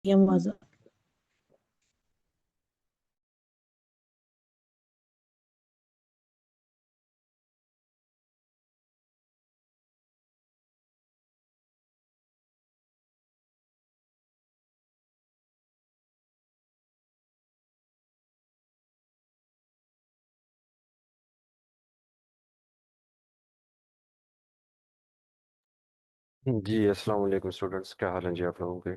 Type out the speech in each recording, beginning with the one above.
ये मजा। जी अस्सलाम वालेकुम स्टूडेंट्स, क्या हाल है जी आप लोगों के।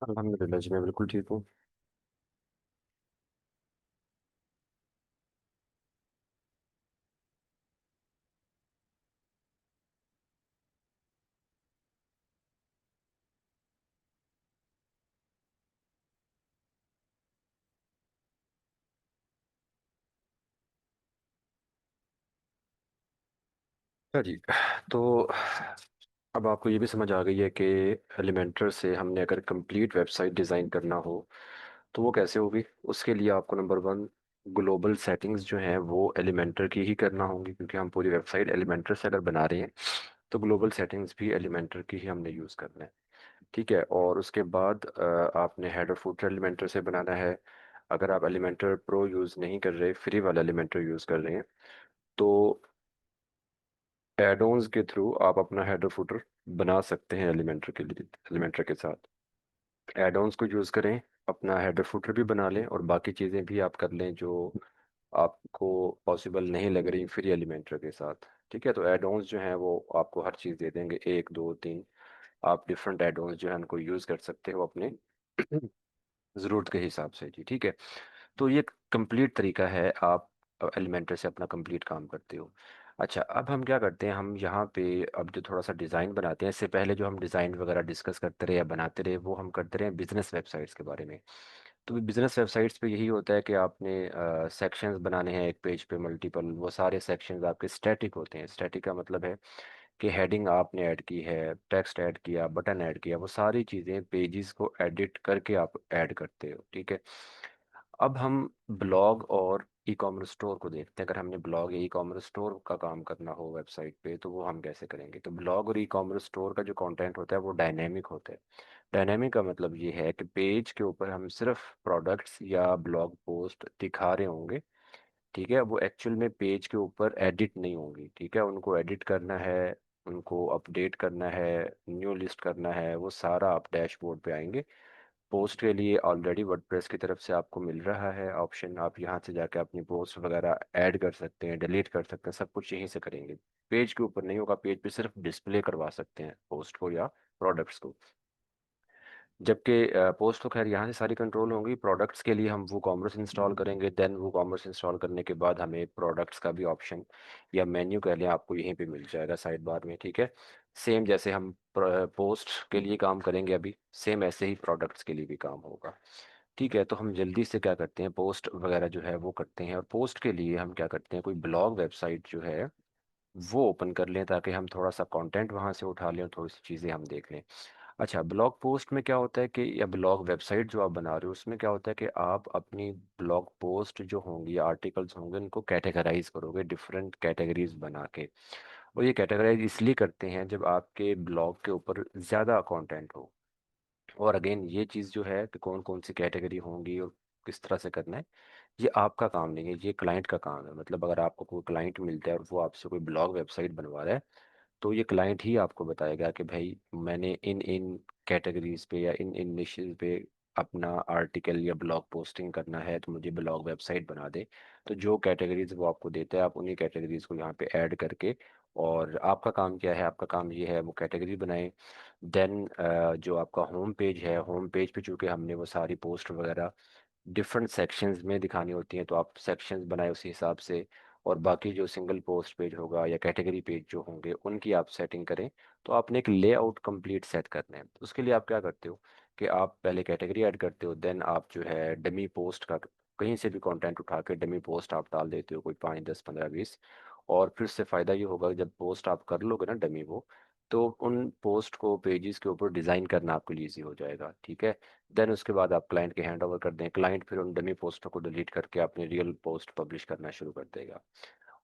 अल्हम्दुलिल्लाह जी, मैं बिल्कुल ठीक हूँ। अच्छा जी, तो अब आपको ये भी समझ आ गई है कि एलिमेंटर से हमने अगर कंप्लीट वेबसाइट डिज़ाइन करना हो तो वो कैसे होगी। उसके लिए आपको नंबर वन, ग्लोबल सेटिंग्स जो हैं वो एलिमेंटर की ही करना होंगी, क्योंकि हम पूरी वेबसाइट एलिमेंटर से अगर बना रहे हैं तो ग्लोबल सेटिंग्स भी एलिमेंटर की ही हमने यूज़ करना है। ठीक है, और उसके बाद आपने हेडर फुटर एलिमेंटर से बनाना है। अगर आप एलिमेंटर प्रो यूज़ नहीं कर रहे, फ्री वाला एलिमेंटर यूज़ कर रहे हैं, तो एडोन्स के थ्रू आप अपना हेडर फुटर बना सकते हैं एलिमेंटर के लिए। एलिमेंटर के साथ एडोन्स को यूज़ करें, अपना हेडर फुटर भी बना लें और बाकी चीज़ें भी आप कर लें जो आपको पॉसिबल नहीं लग रही फ्री एलिमेंटर के साथ। ठीक है, तो एडोन्स जो हैं वो आपको हर चीज़ दे देंगे, एक दो तीन। आप डिफरेंट एडोन्स जो है उनको यूज़ कर सकते हो अपने ज़रूरत के हिसाब से जी। ठीक है, तो ये कंप्लीट तरीका है, आप एलिमेंटर से अपना कंप्लीट काम करते हो। अच्छा, अब हम क्या करते हैं, हम यहाँ पे अब जो थोड़ा सा डिज़ाइन बनाते हैं, इससे पहले जो हम डिज़ाइन वगैरह डिस्कस करते रहे या बनाते रहे वो हम करते रहे बिजनेस वेबसाइट्स के बारे में। तो बिजनेस वेबसाइट्स पे यही होता है कि आपने सेक्शंस बनाने हैं एक पेज पे मल्टीपल। वो सारे सेक्शंस आपके स्टैटिक होते हैं। स्टैटिक का मतलब है कि हेडिंग आपने ऐड की है, टेक्स्ट ऐड किया, बटन ऐड किया, वो सारी चीज़ें पेजेस को एडिट करके आप ऐड करते हो। ठीक है, अब हम ब्लॉग और ई कॉमर्स स्टोर को देखते हैं। अगर हमने ब्लॉग या ई कॉमर्स स्टोर का काम करना हो वेबसाइट पे तो वो हम कैसे करेंगे। तो ब्लॉग और ई कॉमर्स स्टोर का जो कंटेंट होता है वो डायनेमिक होता है। डायनेमिक का मतलब ये है कि पेज के ऊपर हम सिर्फ प्रोडक्ट्स या ब्लॉग पोस्ट दिखा रहे होंगे। ठीक है, वो एक्चुअल में पेज के ऊपर एडिट नहीं होंगी। ठीक है, उनको एडिट करना है, उनको अपडेट करना है, न्यू लिस्ट करना है, वो सारा आप डैशबोर्ड पे आएंगे। पोस्ट के लिए ऑलरेडी वर्डप्रेस की तरफ से आपको मिल रहा है ऑप्शन, आप यहाँ से जाके अपनी पोस्ट वगैरह ऐड कर सकते हैं, डिलीट कर सकते हैं, सब कुछ यहीं से करेंगे। पेज के ऊपर नहीं होगा, पेज पे सिर्फ डिस्प्ले करवा सकते हैं पोस्ट को या प्रोडक्ट्स को। जबकि पोस्ट तो खैर यहाँ से सारी कंट्रोल होंगी। प्रोडक्ट्स के लिए हम वो कॉमर्स इंस्टॉल करेंगे, देन वो कॉमर्स इंस्टॉल करने के बाद हमें प्रोडक्ट्स का भी ऑप्शन या मेन्यू कह लें आपको यहीं पे मिल जाएगा साइड बार में। ठीक है, सेम जैसे हम पोस्ट के लिए काम करेंगे अभी, सेम ऐसे ही प्रोडक्ट्स के लिए भी काम होगा। ठीक है, तो हम जल्दी से क्या करते हैं, पोस्ट वगैरह जो है वो करते हैं। और पोस्ट के लिए हम क्या करते हैं, कोई ब्लॉग वेबसाइट जो है वो ओपन कर लें ताकि हम थोड़ा सा कंटेंट वहाँ से उठा लें और थोड़ी सी चीज़ें हम देख लें। अच्छा, ब्लॉग पोस्ट में क्या होता है कि, या ब्लॉग वेबसाइट जो आप बना रहे हो उसमें क्या होता है कि आप अपनी ब्लॉग पोस्ट जो होंगी या आर्टिकल्स होंगे उनको कैटेगराइज करोगे डिफरेंट कैटेगरीज बना के। और ये कैटेगराइज इसलिए करते हैं जब आपके ब्लॉग के ऊपर ज़्यादा कंटेंट हो। और अगेन ये चीज़ जो है कि कौन कौन सी कैटेगरी होंगी और किस तरह से करना है, ये आपका काम नहीं है, ये क्लाइंट का काम है। मतलब अगर आपको कोई क्लाइंट मिलता है और वो आपसे कोई ब्लॉग वेबसाइट बनवा रहा है तो ये क्लाइंट ही आपको बताएगा कि भाई मैंने इन इन कैटेगरीज पे या इन इन निशेस पे अपना आर्टिकल या ब्लॉग पोस्टिंग करना है, तो मुझे ब्लॉग वेबसाइट बना दे। तो जो कैटेगरीज वो आपको देता है आप उन्हीं कैटेगरीज को यहाँ पे ऐड करके, और आपका काम क्या है, आपका काम ये है वो कैटेगरी बनाएं। देन जो आपका होम पेज है, होम पेज पे चूंकि हमने वो सारी पोस्ट वगैरह डिफरेंट सेक्शंस में दिखानी होती हैं तो आप सेक्शंस बनाए उसी हिसाब से। और बाकी जो सिंगल पोस्ट पेज होगा या कैटेगरी पेज जो होंगे उनकी आप सेटिंग करें। तो आपने एक लेआउट कंप्लीट सेट करना है। उसके लिए आप क्या करते हो कि आप पहले कैटेगरी ऐड करते हो, देन आप जो है डमी पोस्ट का कहीं से भी कंटेंट उठा के डमी पोस्ट आप डाल देते हो, कोई 5 10 15 20। और फिर से फ़ायदा ये होगा कि जब पोस्ट आप कर लोगे ना डमी वो, तो उन पोस्ट को पेजेस के ऊपर डिज़ाइन करना आपके लिए ईजी हो जाएगा, ठीक है। देन उसके बाद आप क्लाइंट के हैंड ओवर कर दें, क्लाइंट फिर उन डमी पोस्टों को डिलीट करके अपनी रियल पोस्ट पब्लिश करना शुरू कर देगा।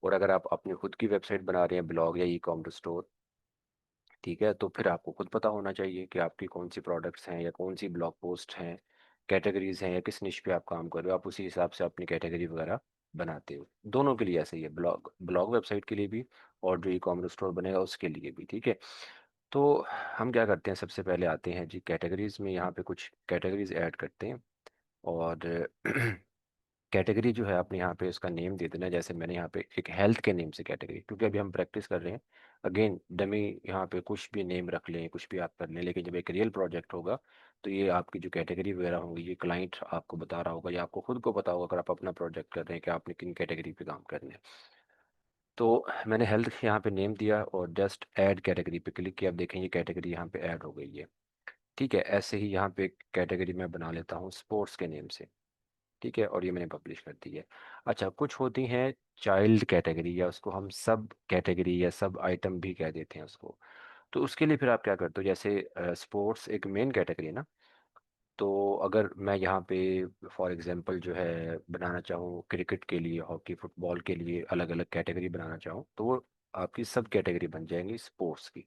और अगर आप अपनी खुद की वेबसाइट बना रहे हैं, ब्लॉग या ई कॉमर्स स्टोर, ठीक है, तो फिर आपको खुद पता होना चाहिए कि आपकी कौन सी प्रोडक्ट्स हैं या कौन सी ब्लॉग पोस्ट हैं, कैटेगरीज हैं, या किस निश पे आप काम कर रहे हो, आप उसी हिसाब से अपनी कैटेगरी वगैरह बनाते हो। दोनों के लिए ऐसे ही है, ब्लॉग ब्लॉग वेबसाइट के लिए भी और जो ई कॉमर्स स्टोर बनेगा उसके लिए भी, ठीक है। तो हम क्या करते हैं, सबसे पहले आते हैं जी कैटेगरीज में, यहाँ पे कुछ कैटेगरीज ऐड करते हैं। और कैटेगरी जो है आपने यहाँ पे इसका नेम दे देना है। जैसे मैंने यहाँ पे एक हेल्थ के नेम से कैटेगरी, क्योंकि अभी हम प्रैक्टिस कर रहे हैं, अगेन डमी यहाँ पे कुछ भी नेम रख लें, कुछ भी आप कर लें, लेकिन जब एक रियल प्रोजेक्ट होगा तो ये आपकी जो कैटेगरी वगैरह होंगी ये क्लाइंट आपको बता रहा होगा या आपको खुद को पता होगा, अगर आप अपना प्रोजेक्ट कर रहे हैं कि आपने किन कैटेगरी पे काम करना है। तो मैंने हेल्थ यहाँ पे नेम दिया और जस्ट ऐड कैटेगरी पे क्लिक किया। आप देखें ये कैटेगरी यहाँ पे ऐड हो गई है, ठीक है। ऐसे ही यहाँ पे कैटेगरी मैं बना लेता हूँ स्पोर्ट्स के नेम से, ठीक है, और ये मैंने पब्लिश कर दी है। अच्छा, कुछ होती हैं चाइल्ड कैटेगरी, या उसको हम सब कैटेगरी या सब आइटम भी कह देते हैं उसको। तो उसके लिए फिर आप क्या करते हो, जैसे स्पोर्ट्स एक मेन कैटेगरी है ना, तो अगर मैं यहाँ पे फॉर एग्जांपल जो है बनाना चाहूँ क्रिकेट के लिए, हॉकी, फुटबॉल के लिए अलग अलग कैटेगरी बनाना चाहूँ, तो वो आपकी सब कैटेगरी बन जाएंगी स्पोर्ट्स की।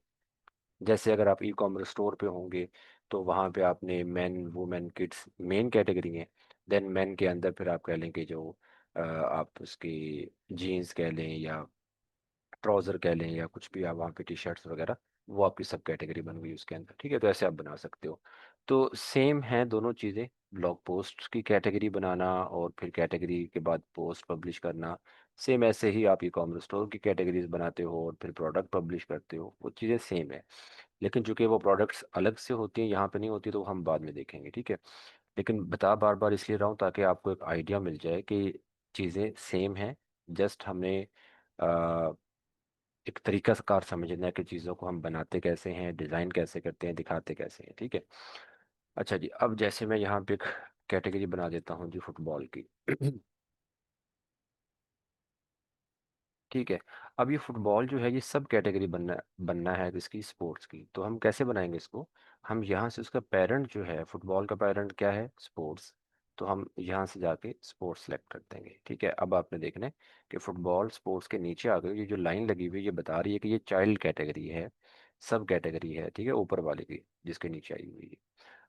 जैसे अगर आप ई कॉमर्स स्टोर पे होंगे तो वहाँ पे आपने main women kids main category है। देन मेन के अंदर फिर आप कह लें कि जो आप उसकी जीन्स कह लें या ट्राउज़र कह लें या कुछ भी आप वहाँ पे टी शर्ट्स वगैरह, वो आपकी सब कैटेगरी बन गई उसके अंदर, ठीक है। तो ऐसे आप बना सकते हो। तो सेम है दोनों चीज़ें, ब्लॉग पोस्ट की कैटेगरी बनाना और फिर कैटेगरी के बाद पोस्ट पब्लिश करना। सेम ऐसे ही आप ई कॉमर्स स्टोर की कैटेगरीज बनाते हो और फिर प्रोडक्ट पब्लिश करते हो, वो चीज़ें सेम है। लेकिन चूंकि वो प्रोडक्ट्स अलग से होती हैं, यहाँ पे नहीं होती, तो हम बाद में देखेंगे, ठीक है। लेकिन बता बार बार इसलिए रहा हूँ ताकि आपको एक आइडिया मिल जाए कि चीज़ें सेम हैं। जस्ट हमें अ, एक तरीका कार समझना है कि चीज़ों को हम बनाते कैसे हैं, डिज़ाइन कैसे करते हैं, दिखाते कैसे हैं, ठीक है। अच्छा जी, अब जैसे मैं यहाँ पे एक कैटेगरी बना देता हूँ जी फुटबॉल की। ठीक है। अब ये फुटबॉल जो है ये सब कैटेगरी बनना बनना है इसकी स्पोर्ट्स की, तो हम कैसे बनाएंगे इसको। हम यहाँ से उसका पेरेंट जो है, फुटबॉल का पेरेंट क्या है, स्पोर्ट्स। तो हम यहाँ से जाके स्पोर्ट्स सेलेक्ट कर देंगे, ठीक है। अब आपने देखना है कि फुटबॉल स्पोर्ट्स के नीचे आ गए, ये जो लाइन लगी हुई है ये बता रही है कि ये चाइल्ड कैटेगरी है, सब कैटेगरी है, ठीक है, ऊपर वाले की जिसके नीचे आई हुई है।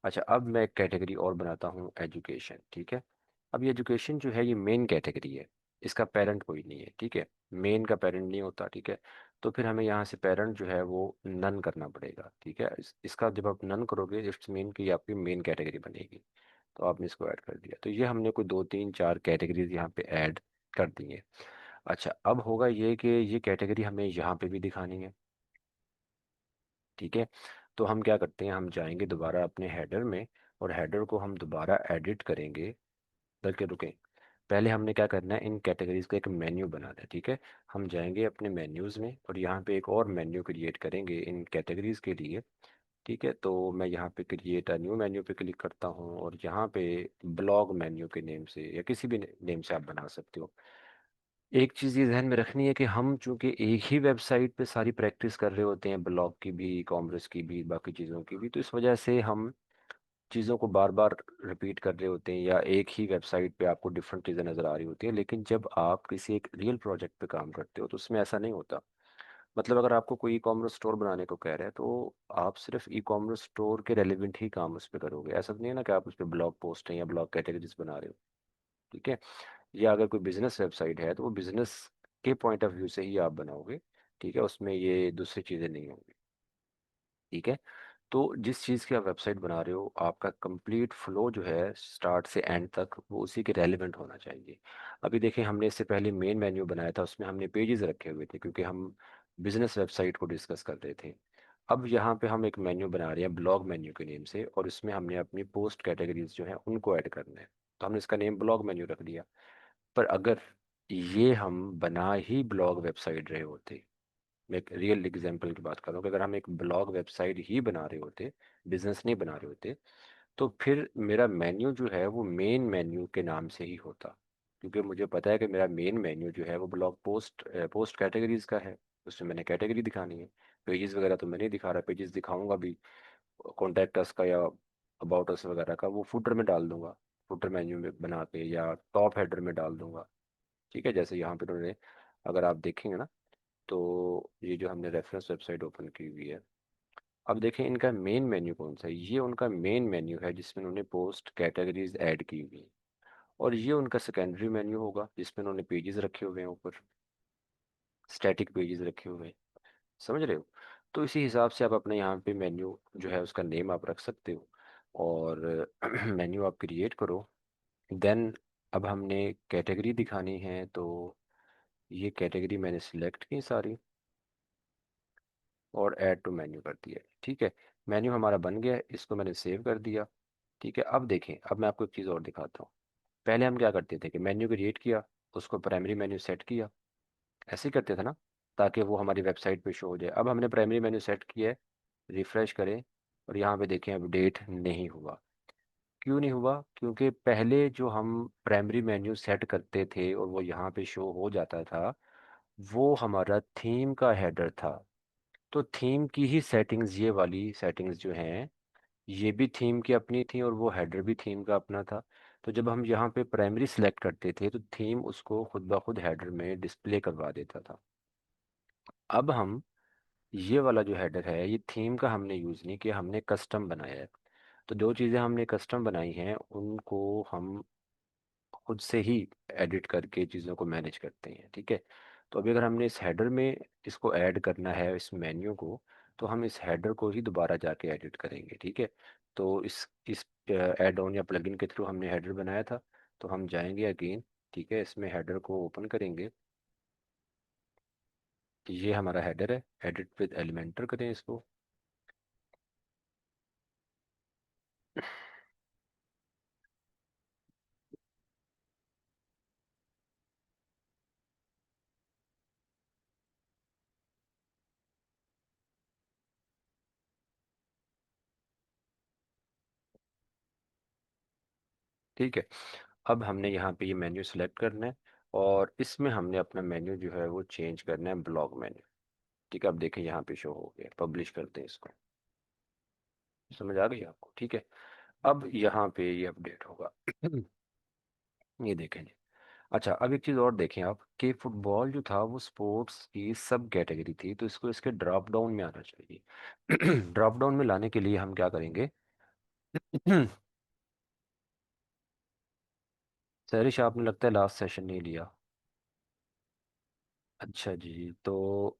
अच्छा, अब मैं एक कैटेगरी और बनाता हूँ एजुकेशन, ठीक है। अब ये एजुकेशन जो है ये मेन कैटेगरी है, इसका पेरेंट कोई नहीं है, ठीक है। मेन का पेरेंट नहीं होता, ठीक है। तो फिर हमें यहाँ से पेरेंट जो है वो नन करना पड़ेगा, ठीक है। इसका जब आप नन करोगे इट्स मीन कि आपकी मेन कैटेगरी बनेगी। तो आपने इसको ऐड कर दिया, तो ये हमने कोई 2 3 4 कैटेगरीज यहाँ पे ऐड कर दी है। अच्छा, अब होगा ये कि ये कैटेगरी हमें यहाँ पे भी दिखानी है, ठीक है। तो हम क्या करते हैं, हम जाएंगे दोबारा अपने हेडर में और हेडर को हम दोबारा एडिट करेंगे। बल्कि रुकें, पहले हमने क्या करना है, इन कैटेगरीज का एक मेन्यू बनाना है, ठीक है। हम जाएंगे अपने मेन्यूज़ में और यहाँ पे एक और मेन्यू क्रिएट करेंगे इन कैटेगरीज के लिए, ठीक है। तो मैं यहाँ पे क्रिएट अ न्यू मेन्यू पे क्लिक करता हूँ और यहाँ पे ब्लॉग मेन्यू के नेम से या किसी भी नेम से आप बना सकते हो। एक चीज़ ये ध्यान में रखनी है कि हम चूंकि एक ही वेबसाइट पे सारी प्रैक्टिस कर रहे होते हैं, ब्लॉग की भी, कॉमर्स की भी, बाकी चीज़ों की भी, तो इस वजह से हम चीज़ों को बार बार रिपीट कर रहे होते हैं या एक ही वेबसाइट पे आपको डिफरेंट चीज़ें नज़र आ रही होती हैं। लेकिन जब आप किसी एक रियल प्रोजेक्ट पे काम करते हो तो उसमें ऐसा नहीं होता। मतलब अगर आपको कोई ई कॉमर्स स्टोर बनाने को कह रहे हैं तो आप सिर्फ ई कॉमर्स स्टोर के रेलिवेंट ही काम उस पर करोगे, ऐसा तो नहीं है ना कि आप उस पर ब्लॉग पोस्ट या ब्लॉग कैटेगरीज बना रहे हो, ठीक है। या अगर कोई बिजनेस वेबसाइट है तो वो बिजनेस के पॉइंट ऑफ व्यू से ही आप बनाओगे, ठीक है, उसमें ये दूसरी चीज़ें नहीं होंगी, ठीक है। तो जिस चीज़ की आप वेबसाइट बना रहे हो आपका कंप्लीट फ्लो जो है स्टार्ट से एंड तक वो उसी के रेलिवेंट होना चाहिए। अभी देखें, हमने इससे पहले मेन मेन्यू बनाया था, उसमें हमने पेजेस रखे हुए थे क्योंकि हम बिजनेस वेबसाइट को डिस्कस कर रहे थे। अब यहाँ पे हम एक मेन्यू बना रहे हैं ब्लॉग मेन्यू के नेम से और इसमें हमने अपनी पोस्ट कैटेगरीज जो है उनको ऐड करना है। तो हमने इसका नेम ब्लॉग मेन्यू रख दिया। पर अगर ये हम बना ही ब्लॉग वेबसाइट रहे होते। मैं एक रियल एग्जांपल की बात कर रहा हूँ कि अगर हम एक ब्लॉग वेबसाइट ही बना रहे होते, बिजनेस नहीं बना रहे होते, तो फिर मेरा मेन्यू जो है वो मेन मेन्यू के नाम से ही होता। क्योंकि मुझे पता है कि मेरा मेन मेन्यू जो है वो ब्लॉग पोस्ट पोस्ट कैटेगरीज का है। उसमें मैंने कैटेगरी दिखानी है। पेजेस वगैरह तो मैं नहीं दिखा रहा, पेजेस दिखाऊंगा भी कॉन्टैक्ट अस का या अबाउट अस वगैरह का, वो फुटर में डाल दूंगा, फुटर मेन्यू में बना के, या टॉप हेडर में डाल दूंगा। ठीक है, जैसे यहाँ पे उन्होंने, अगर आप देखेंगे ना, तो ये जो हमने रेफरेंस वेबसाइट ओपन की हुई है, अब देखें इनका मेन मेन्यू कौन सा है। ये उनका मेन मेन्यू है जिसमें उन्होंने पोस्ट कैटेगरीज ऐड की हुई हैं। और ये उनका सेकेंडरी मेन्यू होगा जिसमें उन्होंने पेजेस रखे हुए हैं, ऊपर स्टैटिक पेजेस रखे हुए हैं। समझ रहे हो? तो इसी हिसाब से आप अपने यहाँ पे मेन्यू जो है उसका नेम आप रख सकते हो, और मेन्यू आप क्रिएट करो। देन अब हमने कैटेगरी दिखानी है, तो ये कैटेगरी मैंने सिलेक्ट की सारी और ऐड टू मेन्यू कर दिया। ठीक है, मेन्यू हमारा बन गया है, इसको मैंने सेव कर दिया। ठीक है, अब देखें, अब मैं आपको एक चीज़ और दिखाता हूँ। पहले हम क्या करते थे कि मेन्यू क्रिएट किया, उसको प्राइमरी मेन्यू सेट किया, ऐसे ही करते थे ना, ताकि वो हमारी वेबसाइट पे शो हो जाए। अब हमने प्राइमरी मेन्यू सेट किया है, रिफ्रेश करें, और यहाँ पे देखें अपडेट नहीं हुआ। क्यों नहीं हुआ? क्योंकि पहले जो हम प्राइमरी मेन्यू सेट करते थे और वो यहाँ पे शो हो जाता था, वो हमारा थीम का हेडर था। तो थीम की ही सेटिंग्स, ये वाली सेटिंग्स जो हैं, ये भी थीम की अपनी थी और वो हेडर भी थीम का अपना था। तो जब हम यहाँ पे प्राइमरी सेलेक्ट करते थे तो थीम उसको खुद ब खुद हेडर में डिस्प्ले करवा देता था। अब हम ये वाला जो हेडर है, ये थीम का हमने यूज़ नहीं किया, हमने कस्टम बनाया है। तो जो चीज़ें हमने कस्टम बनाई हैं उनको हम खुद से ही एडिट करके चीज़ों को मैनेज करते हैं। ठीक है, तो अभी अगर हमने इस हेडर में इसको ऐड करना है, इस मेन्यू को, तो हम इस हेडर को ही दोबारा जाके एडिट करेंगे। ठीक है, तो इस ऐड ऑन या प्लगइन के थ्रू हमने हेडर बनाया था, तो हम जाएंगे अगेन। ठीक है, इसमें हेडर को ओपन करेंगे, ये हमारा हेडर है, एडिट विद एलिमेंटर करें इसको। ठीक है, अब हमने यहाँ पे ये मेन्यू सेलेक्ट करना है, और इसमें हमने अपना मेन्यू जो है वो चेंज करना है ब्लॉग मेन्यू। ठीक है, अब देखें यहाँ पे शो हो गया, पब्लिश करते हैं इसको। समझ आ गई आपको? ठीक है, अब यहाँ पे ये अपडेट होगा। ये देखें जी। अच्छा, अब एक चीज़ और देखें आप, कि फुटबॉल जो था वो स्पोर्ट्स की सब कैटेगरी थी, तो इसको इसके ड्रॉप डाउन में आना चाहिए। ड्रॉप डाउन में लाने के लिए हम क्या करेंगे? सरिश, आपने लगता है लास्ट सेशन नहीं लिया। अच्छा जी, तो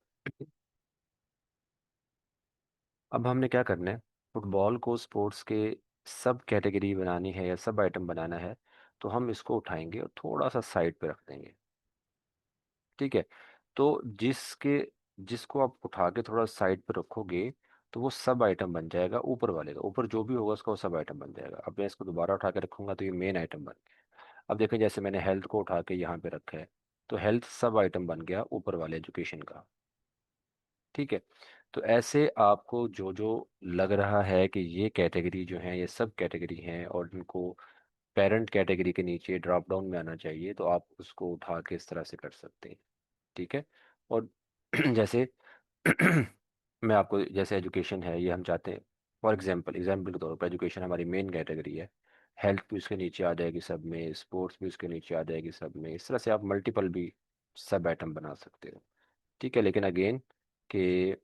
अब हमने क्या करना है, फुटबॉल को स्पोर्ट्स के सब कैटेगरी बनानी है या सब आइटम बनाना है, तो हम इसको उठाएंगे और थोड़ा सा साइड पे रख देंगे। ठीक है, तो जिसको आप उठा के थोड़ा साइड पे रखोगे, तो वो सब आइटम बन जाएगा ऊपर वाले का, ऊपर जो भी होगा उसका वो सब आइटम बन जाएगा। अब मैं इसको दोबारा उठा के रखूंगा तो ये मेन आइटम बन गया। अब देखें, जैसे मैंने हेल्थ को उठा के यहाँ पे रखा है, तो हेल्थ सब आइटम बन गया ऊपर वाले एजुकेशन का। ठीक है, तो ऐसे आपको जो जो लग रहा है कि ये कैटेगरी जो है ये सब कैटेगरी हैं और इनको पेरेंट कैटेगरी के नीचे ड्रॉप डाउन में आना चाहिए, तो आप उसको उठा के इस तरह से कर सकते हैं। ठीक है, और जैसे मैं आपको, जैसे एजुकेशन है, ये हम चाहते हैं, फॉर एग्जाम्पल के तौर पर एजुकेशन हमारी मेन कैटेगरी है, हेल्थ भी उसके नीचे आ जाएगी सब में, स्पोर्ट्स भी उसके नीचे आ जाएगी सब में। इस तरह से आप मल्टीपल भी सब आइटम बना सकते हो। ठीक है, लेकिन अगेन कि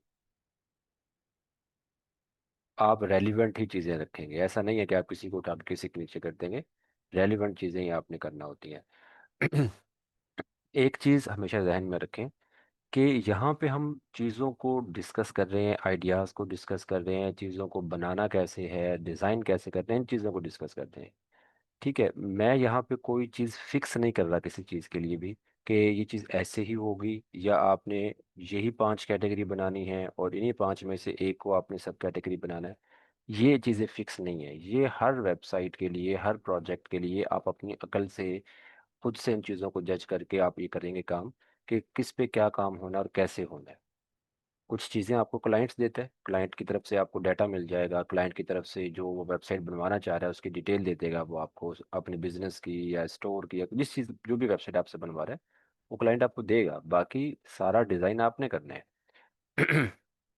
आप रेलिवेंट ही चीज़ें रखेंगे, ऐसा नहीं है कि आप किसी को उठा के किसी के नीचे कर देंगे। रेलिवेंट चीज़ें ही आपने करना होती हैं। एक चीज़ हमेशा जहन में रखें कि यहाँ पे हम चीज़ों को डिस्कस कर रहे हैं, आइडियाज़ को डिस्कस कर रहे हैं, चीज़ों को बनाना कैसे है, डिज़ाइन कैसे करते हैं, इन चीज़ों को डिस्कस करते हैं। ठीक है, मैं यहाँ पे कोई चीज़ फिक्स नहीं कर रहा किसी चीज़ के लिए भी, कि ये चीज़ ऐसे ही होगी या आपने यही 5 कैटेगरी बनानी है और इन्हीं 5 में से एक को आपने सब कैटेगरी बनाना है। ये चीज़ें फिक्स नहीं है, ये हर वेबसाइट के लिए, हर प्रोजेक्ट के लिए आप अपनी अकल से खुद से इन चीज़ों को जज करके आप ये करेंगे काम कि किस पे क्या काम होना है और कैसे होना है। कुछ चीज़ें आपको क्लाइंट्स देता है, क्लाइंट की तरफ से आपको डाटा मिल जाएगा, क्लाइंट की तरफ से जो वो वेबसाइट बनवाना चाह रहा है उसकी डिटेल दे देगा वो आपको, अपने बिजनेस की या स्टोर की या जिस चीज़ जो भी वेबसाइट आपसे बनवा रहा है वो क्लाइंट आपको देगा। बाकी सारा डिज़ाइन आपने करना है।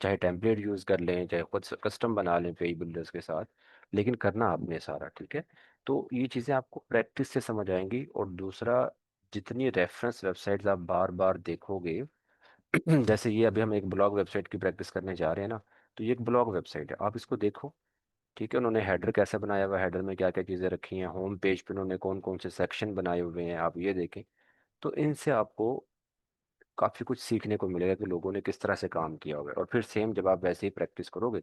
चाहे टेम्पलेट यूज़ कर लें, चाहे खुद कस्टम बना लें पेज बिल्डर्स के साथ, लेकिन करना आपने सारा, ठीक है। तो ये चीज़ें आपको प्रैक्टिस से समझ आएंगी। और दूसरा, जितनी रेफरेंस वेबसाइट्स आप बार बार देखोगे, जैसे ये अभी हम एक ब्लॉग वेबसाइट की प्रैक्टिस करने जा रहे हैं ना, तो ये एक ब्लॉग वेबसाइट है, आप इसको देखो, ठीक है। उन्होंने हेडर कैसे बनाया हुआ है, हेडर में क्या क्या चीज़ें रखी हैं, होम पेज पे उन्होंने कौन कौन से सेक्शन बनाए हुए हैं, आप ये देखें। तो इनसे आपको काफ़ी कुछ सीखने को मिलेगा कि लोगों ने किस तरह से काम किया हुआ है। और फिर सेम जब आप वैसे ही प्रैक्टिस करोगे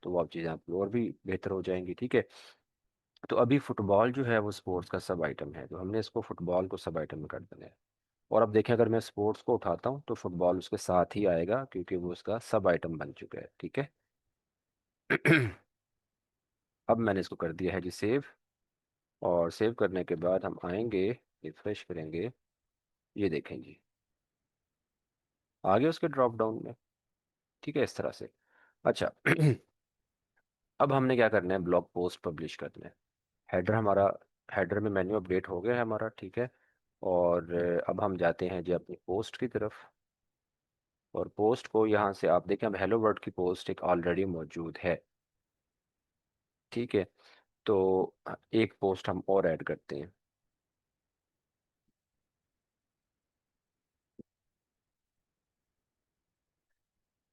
तो वो आप चीज़ें आपकी और भी बेहतर हो जाएंगी, ठीक है। तो अभी फुटबॉल जो है वो स्पोर्ट्स का सब आइटम है, तो हमने इसको फुटबॉल को सब आइटम में कर देना है। और अब देखें, अगर मैं स्पोर्ट्स को उठाता हूँ तो फुटबॉल उसके साथ ही आएगा क्योंकि वो उसका सब आइटम बन चुका है, ठीक है। अब मैंने इसको कर दिया है जी सेव। और सेव करने के बाद हम आएंगे, रिफ्रेश करेंगे, ये देखें जी, आ गया उसके ड्रॉप डाउन में, ठीक है, इस तरह से। अच्छा। अब हमने क्या करना है, ब्लॉग पोस्ट पब्लिश करना है। हेडर हमारा, हेडर में मेन्यू अपडेट हो गया है हमारा, ठीक है। और अब हम जाते हैं जी अपनी पोस्ट की तरफ। और पोस्ट को यहाँ से आप देखें, अब हेलो वर्ल्ड की पोस्ट एक ऑलरेडी मौजूद है, ठीक है। तो एक पोस्ट हम और ऐड करते हैं।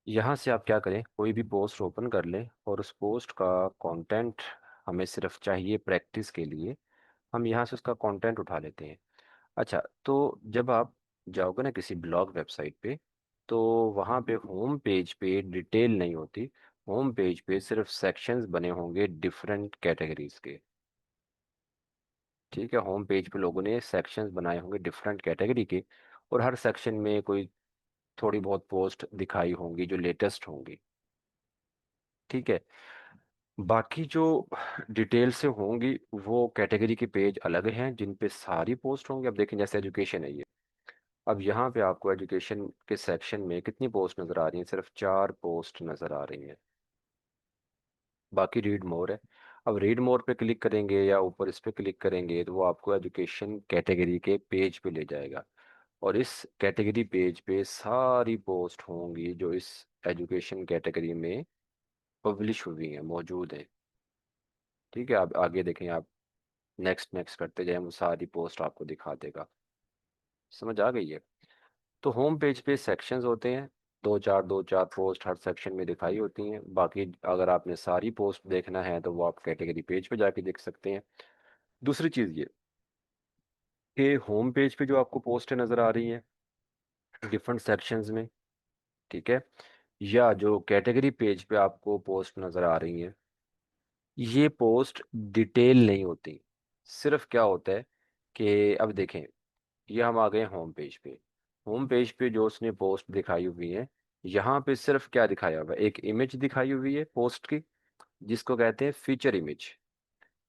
यहाँ से आप क्या करें, कोई भी पोस्ट ओपन कर लें और उस पोस्ट का कंटेंट हमें सिर्फ चाहिए प्रैक्टिस के लिए, हम यहाँ से उसका कंटेंट उठा लेते हैं। अच्छा, तो जब आप जाओगे ना किसी ब्लॉग वेबसाइट पे, तो वहाँ पे होम पेज पे डिटेल नहीं होती, होम पेज पे सिर्फ सेक्शंस बने होंगे डिफरेंट कैटेगरीज के, ठीक है। होम पेज पे लोगों ने सेक्शंस बनाए होंगे डिफरेंट कैटेगरी के, और हर सेक्शन में कोई थोड़ी बहुत पोस्ट दिखाई होंगी जो लेटेस्ट होंगी, ठीक है। बाकी जो डिटेल से होंगी वो कैटेगरी के पेज अलग हैं जिन पे सारी पोस्ट होंगी। अब देखें, जैसे एजुकेशन है ये, अब यहाँ पे आपको एजुकेशन के सेक्शन में कितनी पोस्ट नज़र आ रही हैं, सिर्फ 4 पोस्ट नज़र आ रही हैं। बाकी रीड मोर है। अब रीड मोर पे क्लिक करेंगे या ऊपर इस पे क्लिक करेंगे तो वो आपको एजुकेशन कैटेगरी के पेज पे ले जाएगा। और इस कैटेगरी पेज पे सारी पोस्ट होंगी जो इस एजुकेशन कैटेगरी में पब्लिश हुई हैं, मौजूद हैं, ठीक है। आप आगे देखें, आप नेक्स्ट नेक्स्ट करते जाएं, वो सारी पोस्ट आपको दिखा देगा। समझ आ गई है। तो होम पेज पे सेक्शंस होते हैं, दो चार पोस्ट हर सेक्शन में दिखाई होती हैं। बाकी अगर आपने सारी पोस्ट देखना है तो वो आप कैटेगरी पेज पे जाके देख सकते हैं। दूसरी चीज़ ये कि होम पेज पे जो आपको पोस्टें नज़र आ रही हैं डिफरेंट सेक्शंस में, ठीक है, या जो कैटेगरी पेज पे आपको पोस्ट नज़र आ रही हैं, ये पोस्ट डिटेल नहीं होती। सिर्फ क्या होता है कि अब देखें, ये हम आ गए होम पेज पे। होम पेज पे जो उसने पोस्ट दिखाई हुई है, यहाँ पे सिर्फ क्या दिखाया हुआ है, एक इमेज दिखाई हुई है पोस्ट की जिसको कहते हैं फीचर इमेज।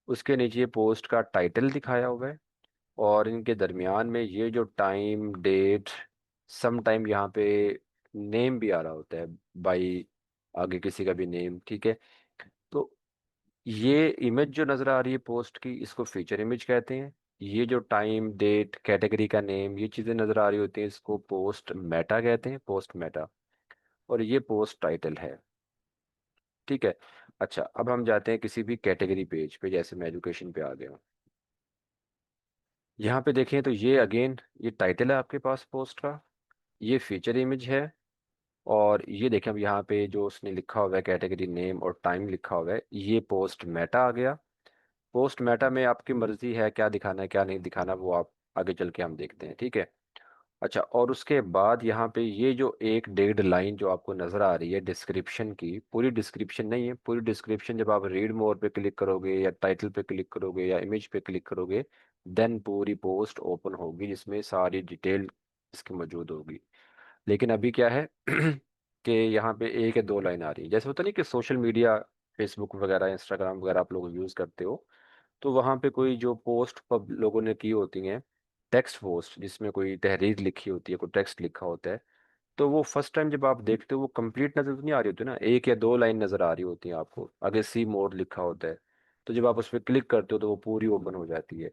उसके नीचे पोस्ट का टाइटल दिखाया हुआ है, और इनके दरमियान में ये जो टाइम डेट, सम टाइम यहाँ पे नेम भी आ रहा होता है, बाई आगे किसी का भी नेम, ठीक है। तो ये इमेज जो नज़र आ रही है पोस्ट की, इसको फीचर इमेज कहते हैं। ये जो टाइम डेट कैटेगरी का नेम ये चीज़ें नज़र आ रही होती हैं, इसको पोस्ट मेटा कहते हैं, पोस्ट मेटा। और ये पोस्ट टाइटल है, ठीक है। अच्छा, अब हम जाते हैं किसी भी कैटेगरी पेज पे, जैसे मैं एजुकेशन पे आ गया हूँ। यहाँ पे देखें तो ये अगेन, ये टाइटल है आपके पास पोस्ट का, ये फीचर इमेज है। और ये देखें, अब यहाँ पे जो उसने लिखा हुआ है कैटेगरी नेम और टाइम लिखा हुआ है, ये पोस्ट मेटा आ गया। पोस्ट मेटा में आपकी मर्जी है क्या दिखाना है क्या नहीं दिखाना, वो आप आगे चल के हम देखते हैं, ठीक है। अच्छा, और उसके बाद यहाँ पे ये जो एक डेढ़ लाइन जो आपको नज़र आ रही है डिस्क्रिप्शन की, पूरी डिस्क्रिप्शन नहीं है, पूरी डिस्क्रिप्शन जब आप रीड मोर पे क्लिक करोगे या टाइटल पे क्लिक करोगे या इमेज पे क्लिक करोगे, देन पूरी पोस्ट ओपन होगी जिसमें सारी डिटेल इसकी मौजूद होगी। लेकिन अभी क्या है कि यहाँ पे एक या दो लाइन आ रही है। जैसे होता नहीं कि सोशल मीडिया, फेसबुक वगैरह इंस्टाग्राम वगैरह आप लोग यूज़ करते हो, तो वहाँ पे कोई जो पोस्ट पब लोगों ने की होती हैं टेक्स्ट पोस्ट जिसमें कोई तहरीर लिखी होती है, कोई टेक्स्ट लिखा होता है, तो वो फर्स्ट टाइम जब आप देखते हो वो कंप्लीट नजर तो नहीं आ रही होती ना, एक या दो लाइन नजर आ रही होती है आपको, आगे सी मोर लिखा होता है। तो जब आप उस पर क्लिक करते हो तो वो पूरी ओपन हो जाती है।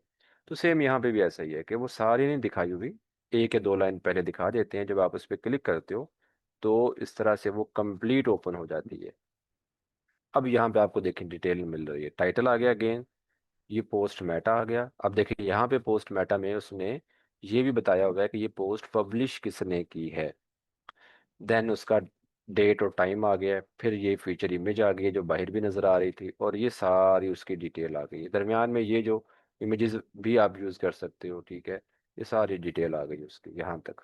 तो सेम यहाँ पे भी ऐसा ही है कि वो सारी नहीं दिखाई हुई, एक या दो लाइन पहले दिखा देते हैं, जब आप उस पर क्लिक करते हो तो इस तरह से वो कंप्लीट ओपन हो जाती है। अब यहाँ पे आपको देखें डिटेल मिल रही है, टाइटल आ गया अगेन, ये पोस्ट मेटा आ गया। अब देखिए यहाँ पे पोस्ट मेटा में उसने ये भी बताया हुआ है कि ये पोस्ट पब्लिश किसने की है। देन उसका डेट और टाइम आ गया है, फिर ये फीचर इमेज आ गई है जो बाहर भी नज़र आ रही थी, और ये सारी उसकी डिटेल आ गई है। दरमियान में ये जो इमेजेस भी आप यूज़ कर सकते हो, ठीक है, ये सारी डिटेल आ गई उसकी यहाँ तक।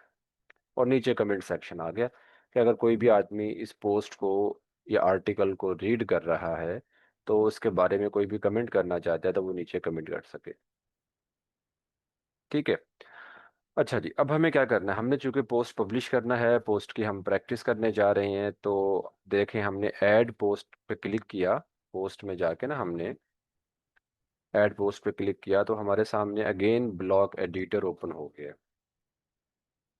और नीचे कमेंट सेक्शन आ गया कि अगर कोई भी आदमी इस पोस्ट को या आर्टिकल को रीड कर रहा है तो उसके बारे में कोई भी कमेंट करना चाहता है तो वो नीचे कमेंट कर सके। ठीक है। अच्छा जी, अब हमें क्या करना है, हमने चूंकि पोस्ट पब्लिश करना है, पोस्ट की हम प्रैक्टिस करने जा रहे हैं, तो देखें हमने ऐड पोस्ट पे क्लिक किया, पोस्ट में जाके ना हमने ऐड पोस्ट पे क्लिक किया तो हमारे सामने अगेन ब्लॉग एडिटर ओपन हो गया।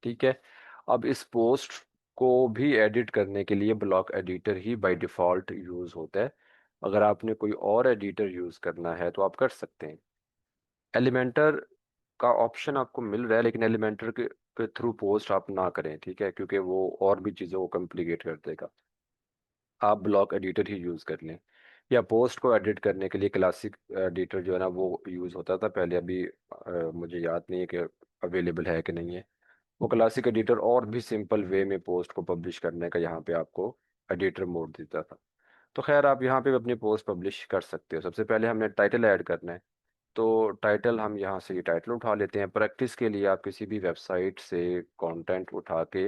ठीक है। अब इस पोस्ट को भी एडिट करने के लिए blog editor he by default use होता है। अगर आपने कोई और एडिटर यूज़ करना है तो आप कर सकते हैं। एलिमेंटर का ऑप्शन आपको मिल रहा है, लेकिन एलिमेंटर के थ्रू पोस्ट आप ना करें, ठीक है, क्योंकि वो और भी चीज़ों को कॉम्प्लिकेट कर देगा। आप ब्लॉक एडिटर ही यूज़ कर लें, या पोस्ट को एडिट करने के लिए क्लासिक एडिटर जो है ना वो यूज़ होता था पहले, अभी मुझे याद नहीं है कि अवेलेबल है कि नहीं है। वो क्लासिक एडिटर और भी सिंपल वे में पोस्ट को पब्लिश करने का यहाँ पे आपको एडिटर मोड देता था। तो खैर आप यहाँ पे अपनी पोस्ट पब्लिश कर सकते हो। सबसे पहले हमने टाइटल ऐड करना है, तो टाइटल हम यहाँ से ये टाइटल उठा लेते हैं। प्रैक्टिस के लिए आप किसी भी वेबसाइट से कंटेंट उठा के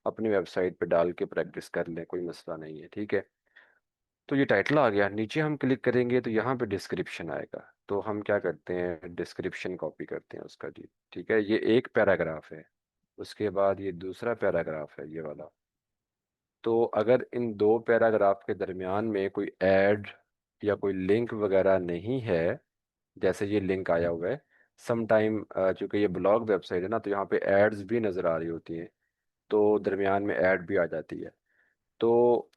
अपनी वेबसाइट पे डाल के प्रैक्टिस कर लें, कोई मसला नहीं है, ठीक है। तो ये टाइटल आ गया, नीचे हम क्लिक करेंगे तो यहाँ पे डिस्क्रिप्शन आएगा, तो हम क्या करते हैं डिस्क्रिप्शन कॉपी करते हैं उसका जी। ठीक है, ये एक पैराग्राफ है, उसके बाद ये दूसरा पैराग्राफ है ये वाला। तो अगर इन दो पैराग्राफ के दरमियान में कोई ऐड या कोई लिंक वगैरह नहीं है, जैसे ये लिंक आया हुआ है, सम टाइम चूंकि ये ब्लॉग वेबसाइट है ना तो यहाँ पे एड्स भी नज़र आ रही होती हैं, तो दरमियान में ऐड भी आ जाती है। तो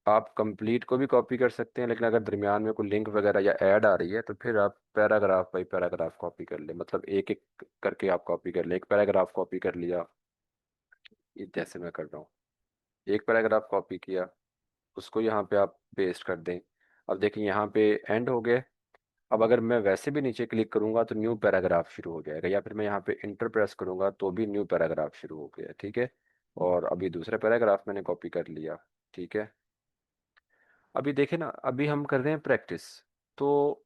आप कंप्लीट को भी कॉपी कर सकते हैं, लेकिन अगर दरमियान में कोई लिंक वगैरह या ऐड आ रही है तो फिर आप पैराग्राफ बाई पैराग्राफ कॉपी कर लें, मतलब एक एक करके आप कॉपी कर लें। एक पैराग्राफ कॉपी कर लिया, ये जैसे मैं कर रहा हूँ, एक पैराग्राफ कॉपी किया, उसको यहाँ पे आप पेस्ट कर दें। अब देखिए यहाँ पे एंड हो गया। अब अगर मैं वैसे भी नीचे क्लिक करूंगा तो न्यू पैराग्राफ शुरू हो जाएगा, या फिर मैं यहाँ पे इंटर प्रेस करूंगा तो भी न्यू पैराग्राफ शुरू हो गया, ठीक है। और अभी दूसरा पैराग्राफ मैंने कॉपी कर लिया, ठीक है। अभी देखें ना, अभी हम कर रहे हैं प्रैक्टिस, तो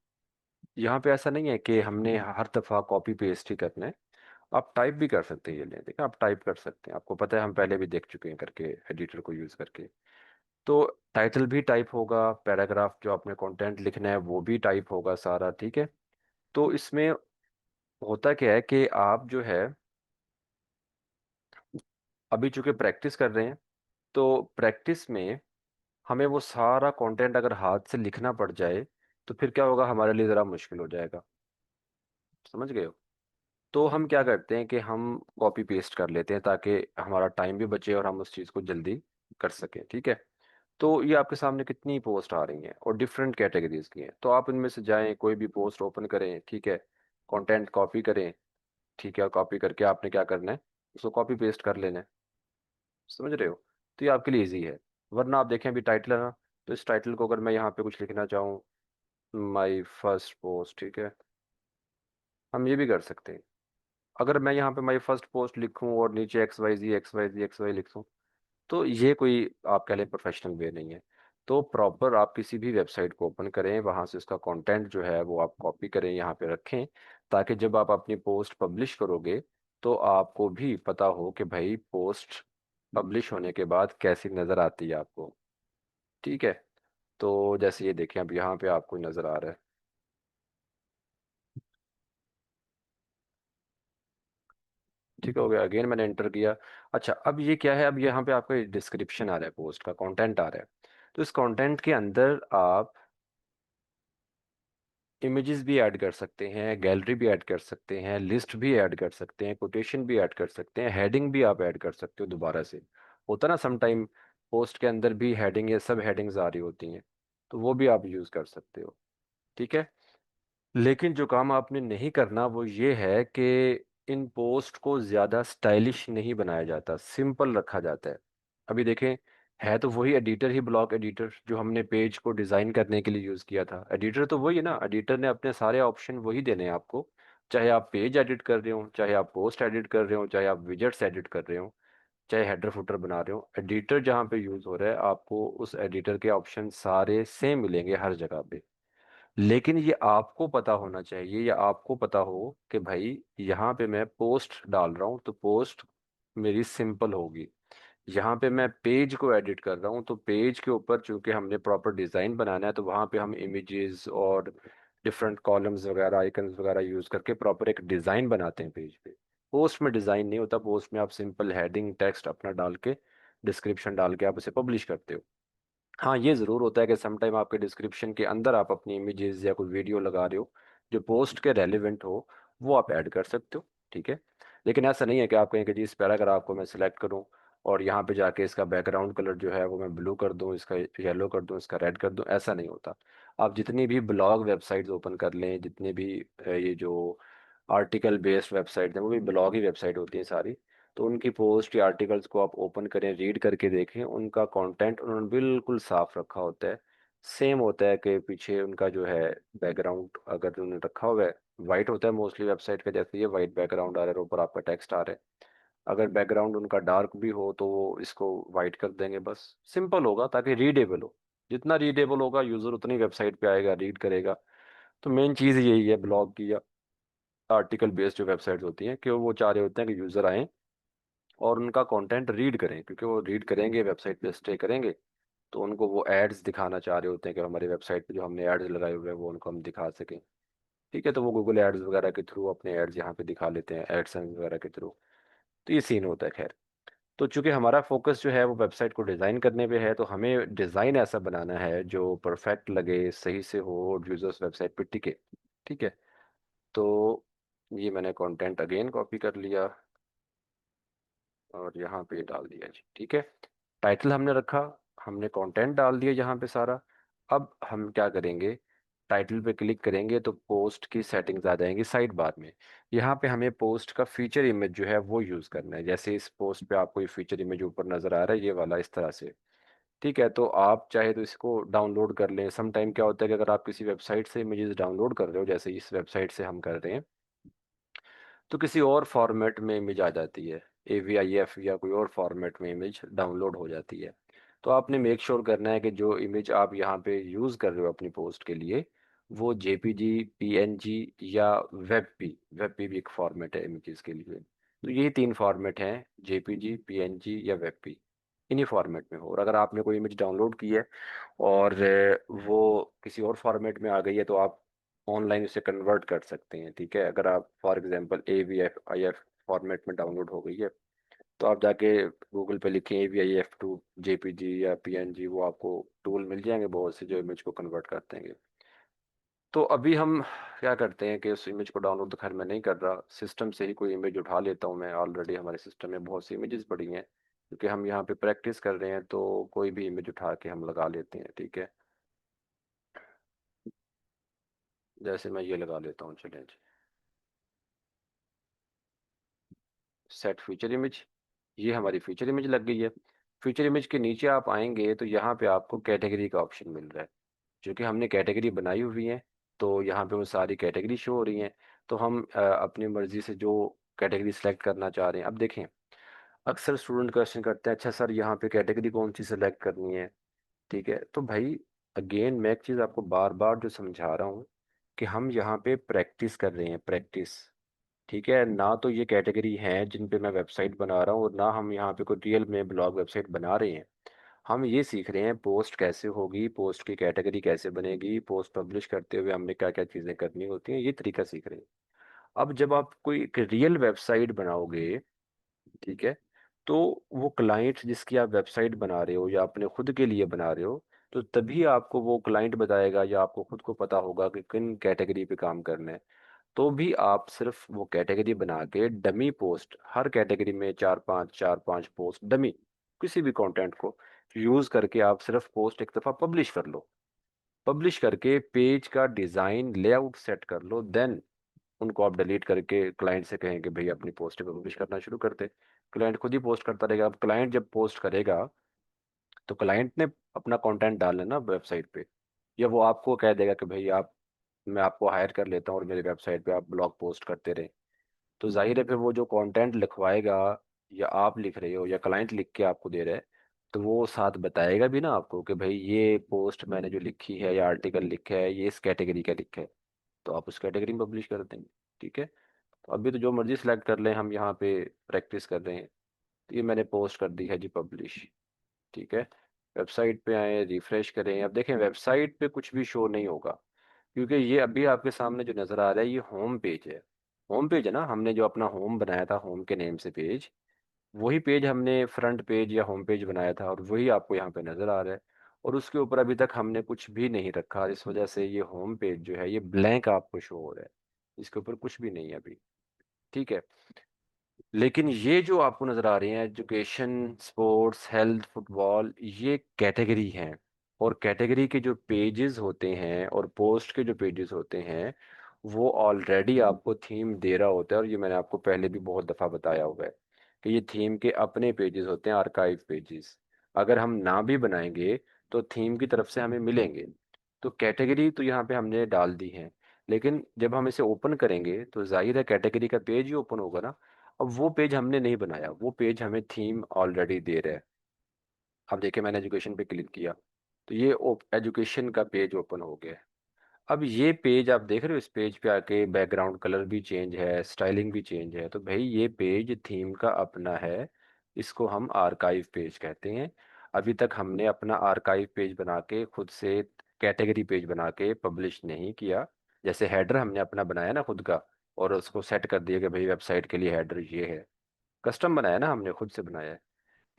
यहाँ पे ऐसा नहीं है कि हमने हर दफ़ा कॉपी पेस्ट ही करना है। आप टाइप भी कर सकते हैं, ये लें देखिए, आप टाइप कर सकते हैं, आपको पता है हम पहले भी देख चुके हैं करके एडिटर को यूज़ करके। तो टाइटल भी टाइप होगा, पैराग्राफ जो आपने कंटेंट लिखना है वो भी टाइप होगा सारा, ठीक है। तो इसमें होता क्या है कि आप जो है अभी चूंकि प्रैक्टिस कर रहे हैं, तो प्रैक्टिस में हमें वो सारा कंटेंट अगर हाथ से लिखना पड़ जाए तो फिर क्या होगा, हमारे लिए ज़रा मुश्किल हो जाएगा। समझ गए हो। तो हम क्या करते हैं कि हम कॉपी पेस्ट कर लेते हैं ताकि हमारा टाइम भी बचे और हम उस चीज़ को जल्दी कर सकें, ठीक है। तो ये आपके सामने कितनी पोस्ट आ रही हैं और डिफरेंट कैटेगरीज की हैं, तो आप इनमें से जाएं, कोई भी पोस्ट ओपन करें, ठीक है, कंटेंट कॉपी करें, ठीक है, कॉपी करके आपने क्या करना है, उसको कॉपी पेस्ट कर लेना है। समझ रहे हो। तो ये आपके लिए ईजी है। वरना आप देखें अभी टाइटल है ना, तो इस टाइटल को अगर मैं यहाँ पे कुछ लिखना चाहूँ, माई फर्स्ट पोस्ट, ठीक है, हम ये भी कर सकते हैं। अगर मैं यहाँ पे माई फर्स्ट पोस्ट लिखूँ और नीचे एक्स वाई जी एक्स वाई जी एक्स वाई लिखूँ, तो ये कोई आप कह लें प्रोफेशनल वे नहीं है। तो प्रॉपर आप किसी भी वेबसाइट को ओपन करें, वहाँ से उसका कंटेंट जो है वो आप कॉपी करें, यहाँ पे रखें, ताकि जब आप अपनी पोस्ट पब्लिश करोगे तो आपको भी पता हो कि भाई पोस्ट पब्लिश होने के बाद कैसी नज़र आती है आपको, ठीक है। तो जैसे ये देखें, अब यहाँ पे आपको नज़र आ रहा है, ठीक हो गया, अगेन मैंने एंटर किया। अच्छा, अब ये क्या है, अब यहाँ पे आपका डिस्क्रिप्शन आ रहा है, पोस्ट का कंटेंट आ रहा है। तो इस कंटेंट के अंदर आप इमेजेस भी ऐड कर सकते हैं, गैलरी भी ऐड कर सकते हैं, लिस्ट भी ऐड कर सकते हैं, कोटेशन भी ऐड कर सकते हैं, हेडिंग भी आप ऐड कर सकते हो दोबारा से। होता ना समटाइम पोस्ट के अंदर भी हेडिंग या सब हेडिंग्स आ रही होती हैं, तो वो भी आप यूज़ कर सकते हो। ठीक है। लेकिन जो काम आपने नहीं करना वो ये है कि इन पोस्ट को ज़्यादा स्टाइलिश नहीं बनाया जाता, सिंपल रखा जाता है। अभी देखें, है तो वही एडिटर ही, ब्लॉक एडिटर जो हमने पेज को डिज़ाइन करने के लिए यूज़ किया था, एडिटर तो वही है ना। एडिटर ने अपने सारे ऑप्शन वही देने हैं आपको, चाहे आप पेज एडिट कर रहे हो, चाहे आप पोस्ट एडिट कर रहे हो, चाहे आप विजेट्स एडिट कर रहे हो, चाहे हेडर फुटर बना रहे हो, एडिटर जहाँ पे यूज़ हो रहा है आपको उस एडिटर के ऑप्शन सारे सेम मिलेंगे हर जगह पे। लेकिन ये आपको पता होना चाहिए, या आपको पता हो कि भाई यहाँ पे मैं पोस्ट डाल रहा हूँ तो पोस्ट मेरी सिंपल होगी, यहाँ पे मैं पेज को एडिट कर रहा हूँ तो पेज के ऊपर चूंकि हमने प्रॉपर डिज़ाइन बनाना है तो वहाँ पे हम इमेजेस और डिफरेंट कॉलम्स वगैरह, आइकन्स वगैरह यूज़ करके प्रॉपर एक डिज़ाइन बनाते हैं पेज पे। पोस्ट में डिज़ाइन नहीं होता, पोस्ट में आप सिंपल हेडिंग टेक्स्ट अपना डाल के, डिस्क्रिप्शन डाल के आप उसे पब्लिश करते हो। हाँ, ये ज़रूर होता है कि समटाइम आपके डिस्क्रिप्शन के अंदर आप अपनी इमेजेस या कोई वीडियो लगा रहे हो जो पोस्ट के रेलेवेंट हो, वो आप ऐड कर सकते हो। ठीक है। लेकिन ऐसा नहीं है कि आप कहें कि जी इस पैराग्राफ को मैं सिलेक्ट करूं और यहाँ पे जाके इसका बैकग्राउंड कलर जो है वो मैं ब्लू कर दूं, इसका येलो कर दूं, इसका रेड कर दूं, ऐसा नहीं होता। आप जितनी भी ब्लॉग वेबसाइट्स ओपन कर लें, जितने भी ये जो आर्टिकल बेस्ड वेबसाइट हैं, वो भी ब्लॉग ही वेबसाइट होती हैं सारी, तो उनकी पोस्ट या आर्टिकल्स को आप ओपन करें, रीड करके देखें, उनका कंटेंट उन्होंने बिल्कुल साफ रखा होता है। सेम होता है कि पीछे उनका जो है बैकग्राउंड अगर उन्होंने रखा हुआ है, वाइट होता है मोस्टली वेबसाइट का, जैसे ये वाइट बैकग्राउंड आ रहा है और ऊपर आपका टेक्स्ट आ रहा है। अगर बैकग्राउंड उनका डार्क भी हो तो वो इसको वाइट कर देंगे, बस सिंपल होगा ताकि रीडेबल हो। जितना रीडेबल होगा यूज़र उतनी वेबसाइट पे आएगा, रीड करेगा। तो मेन चीज़ यही है ब्लॉग की या आर्टिकल बेस्ड जो वेबसाइट्स होती हैं, कि वो चाह रहे होते हैं कि यूज़र आए और उनका कंटेंट रीड करें, क्योंकि वो रीड करेंगे, वेबसाइट पे स्टे करेंगे, तो उनको वो एड्स दिखाना चाह रहे होते हैं कि हमारी वेबसाइट पे जो हमने एड्स लगाए हुए हैं वो उनको हम दिखा सकें। ठीक है, तो वो गूगल एड्स वगैरह के थ्रू अपने एड्स यहाँ पे दिखा लेते हैं, एडसेंस वगैरह के थ्रू। तो ये सीन होता है। खैर, तो चूंकि हमारा फोकस जो है वो वेबसाइट को डिज़ाइन करने पे है, तो हमें डिज़ाइन ऐसा बनाना है जो परफेक्ट लगे, सही से हो और यूजर्स वेबसाइट पे टिके। ठीक है। तो ये मैंने कंटेंट अगेन कॉपी कर लिया और यहाँ पे डाल दिया जी। ठीक है। टाइटल हमने रखा, हमने कंटेंट डाल दिया यहाँ पे सारा। अब हम क्या करेंगे, टाइटल पे क्लिक करेंगे तो पोस्ट की सेटिंग्स आ जाएंगी साइड बार में। यहाँ पे हमें पोस्ट का फीचर इमेज जो है वो यूज़ करना है। जैसे इस पोस्ट पे आपको ये फीचर इमेज ऊपर नज़र आ रहा है, ये वाला इस तरह से। ठीक है, तो आप चाहे तो इसको डाउनलोड कर लें। सम टाइम क्या होता है कि अगर आप किसी वेबसाइट से इमेजेस डाउनलोड कर रहे हो, जैसे इस वेबसाइट से हम कर रहे हैं, तो किसी और फॉर्मेट में इमेज आ जाती है, AVIF या कोई और फॉर्मेट में इमेज डाउनलोड हो जाती है। तो आपने मेक श्योर करना है कि जो इमेज आप यहाँ पे यूज़ कर रहे हो अपनी पोस्ट के लिए, वो JPG, PNG या वेब पी भी एक फॉर्मेट है इमेजेस के लिए। तो यही तीन फॉर्मेट हैं, JPG, PNG या वेब, इन्हीं फॉर्मेट में हो। और अगर आपने कोई इमेज डाउनलोड की है और वो किसी और फॉर्मेट में आ गई है, तो आप ऑनलाइन उसे कन्वर्ट कर सकते हैं। ठीक है, अगर आप फॉर एग्जांपल AVIF फॉर्मेट में डाउनलोड हो गई है, तो आप जाके गूगल पे लिखें AVIF टू JPG या PNG, वो आपको टूल मिल जाएंगे बहुत से जो इमेज को कन्वर्ट कर देंगे। तो अभी हम क्या करते हैं कि उस इमेज को डाउनलोड तो खैर मैं नहीं कर रहा, सिस्टम से ही कोई इमेज उठा लेता हूँ मैं। ऑलरेडी हमारे सिस्टम में बहुत सी इमेजेस पड़ी हैं, क्योंकि हम यहाँ पे प्रैक्टिस कर रहे हैं, तो कोई भी इमेज उठा के हम लगा लेते हैं। ठीक है, जैसे मैं ये लगा लेता हूँ, चलें जी। सेट फीचर इमेज, ये हमारी फीचर इमेज लग गई है। फीचर इमेज के नीचे आप आएंगे तो यहाँ पे आपको कैटेगरी का ऑप्शन मिल रहा है। क्योंकि हमने कैटेगरी बनाई हुई है, तो यहाँ पे वो सारी कैटेगरी शो हो रही हैं। तो हम अपनी मर्जी से जो कैटेगरी सेलेक्ट करना चाह रहे हैं, अब देखें, अक्सर स्टूडेंट क्वेश्चन करते हैं, अच्छा सर यहाँ पे कैटेगरी कौन सी सेलेक्ट करनी है। ठीक है, तो भाई अगेन मैं एक चीज़ आपको बार बार जो समझा रहा हूँ कि हम यहाँ पे प्रैक्टिस कर रहे हैं, प्रैक्टिस। ठीक है ना, तो ये कैटेगरी हैं जिन पे मैं वेबसाइट बना रहा हूँ, और ना हम यहाँ पे कोई रियल में ब्लॉग वेबसाइट बना रहे हैं। हम ये सीख रहे हैं पोस्ट कैसे होगी, पोस्ट की कैटेगरी कैसे बनेगी, पोस्ट पब्लिश करते हुए हमने क्या क्या चीज़ें करनी होती हैं, ये तरीका सीख रहे हैं। अब जब आप कोई एक रियल वेबसाइट बनाओगे, ठीक है, तो वो क्लाइंट जिसकी आप वेबसाइट बना रहे हो या अपने खुद के लिए बना रहे हो, तो तभी आपको वो क्लाइंट बताएगा या आपको खुद को पता होगा कि किन कैटेगरी पे काम करना है। तो भी आप सिर्फ वो कैटेगरी बना के डमी पोस्ट, हर कैटेगरी में चार पांच पोस्ट डमी, किसी भी कंटेंट को यूज करके आप सिर्फ पोस्ट एक दफा पब्लिश कर लो। पब्लिश करके पेज का डिजाइन लेआउट सेट कर लो, देन उनको आप डिलीट करके क्लाइंट से कहें कि भाई अपनी पोस्ट पे पब्लिश करना शुरू कर दे। क्लाइंट खुद ही पोस्ट करता रहेगा। अब क्लाइंट जब पोस्ट करेगा तो क्लाइंट ने अपना कंटेंट डालना है ना वेबसाइट पे, या वो आपको कह देगा कि भाई आप, मैं आपको हायर कर लेता हूँ और मेरी वेबसाइट पे आप ब्लॉग पोस्ट करते रहे। तो जाहिर है फिर वो जो कंटेंट लिखवाएगा, या आप लिख रहे हो या क्लाइंट लिख के आपको दे रहा है, तो वो साथ बताएगा भी ना आपको कि भाई ये पोस्ट मैंने जो लिखी है या आर्टिकल लिखा है ये इस कैटेगरी का लिखा है, तो आप उस कैटेगरी में पब्लिश कर देंगे। ठीक है। तो अभी तो जो मर्जी सिलेक्ट कर लें, हम यहाँ पे प्रैक्टिस कर रहे हैं। तो ये मैंने पोस्ट कर दी है जी पब्लिश। ठीक है। वेबसाइट पे आए, रिफ्रेश करें, अब देखें वेबसाइट पे कुछ भी शो नहीं होगा, क्योंकि ये अभी आपके सामने जो नज़र आ रहा है ये होम पेज है। होम पेज है ना, हमने जो अपना होम बनाया था होम के नेम से पेज, वही पेज हमने फ्रंट पेज या होम पेज बनाया था और वही आपको यहाँ पे नज़र आ रहा है। और उसके ऊपर अभी तक हमने कुछ भी नहीं रखा, इस वजह से ये होम पेज जो है ये ब्लैंक आपको शो हो रहा है, इसके ऊपर कुछ भी नहीं है अभी। ठीक है। लेकिन ये जो आपको नजर आ रही हैं एजुकेशन, स्पोर्ट्स, हेल्थ, फुटबॉल, ये कैटेगरी हैं। और कैटेगरी के जो पेजेस होते हैं और पोस्ट के जो पेजेस होते हैं वो ऑलरेडी आपको थीम दे रहा होता है, और ये मैंने आपको पहले भी बहुत दफ़ा बताया हुआ है कि ये थीम के अपने पेजेस होते हैं, आर्काइव पेजेस। अगर हम ना भी बनाएंगे तो थीम की तरफ से हमें मिलेंगे। तो कैटेगरी तो यहाँ पे हमने डाल दी है, लेकिन जब हम इसे ओपन करेंगे तो जाहिर है कैटेगरी का पेज ही ओपन होगा ना। अब वो पेज हमने नहीं बनाया, वो पेज हमें थीम ऑलरेडी दे रहा है। अब देखिए मैंने एजुकेशन पे क्लिक किया तो ये एजुकेशन का पेज ओपन हो गया है। अब ये पेज आप देख रहे हो, इस पेज पे आके बैकग्राउंड कलर भी चेंज है, स्टाइलिंग भी चेंज है, तो भाई ये पेज थीम का अपना है। इसको हम आर्काइव पेज कहते हैं। अभी तक हमने अपना आर्काइव पेज बना के खुद से कैटेगरी पेज बना के पब्लिश नहीं किया। जैसे हेडर हमने अपना बनाया ना खुद का, और उसको सेट कर दिया कि भाई वेबसाइट के लिए हेडर ये है, कस्टम बनाया ना, हमने खुद से बनाया है।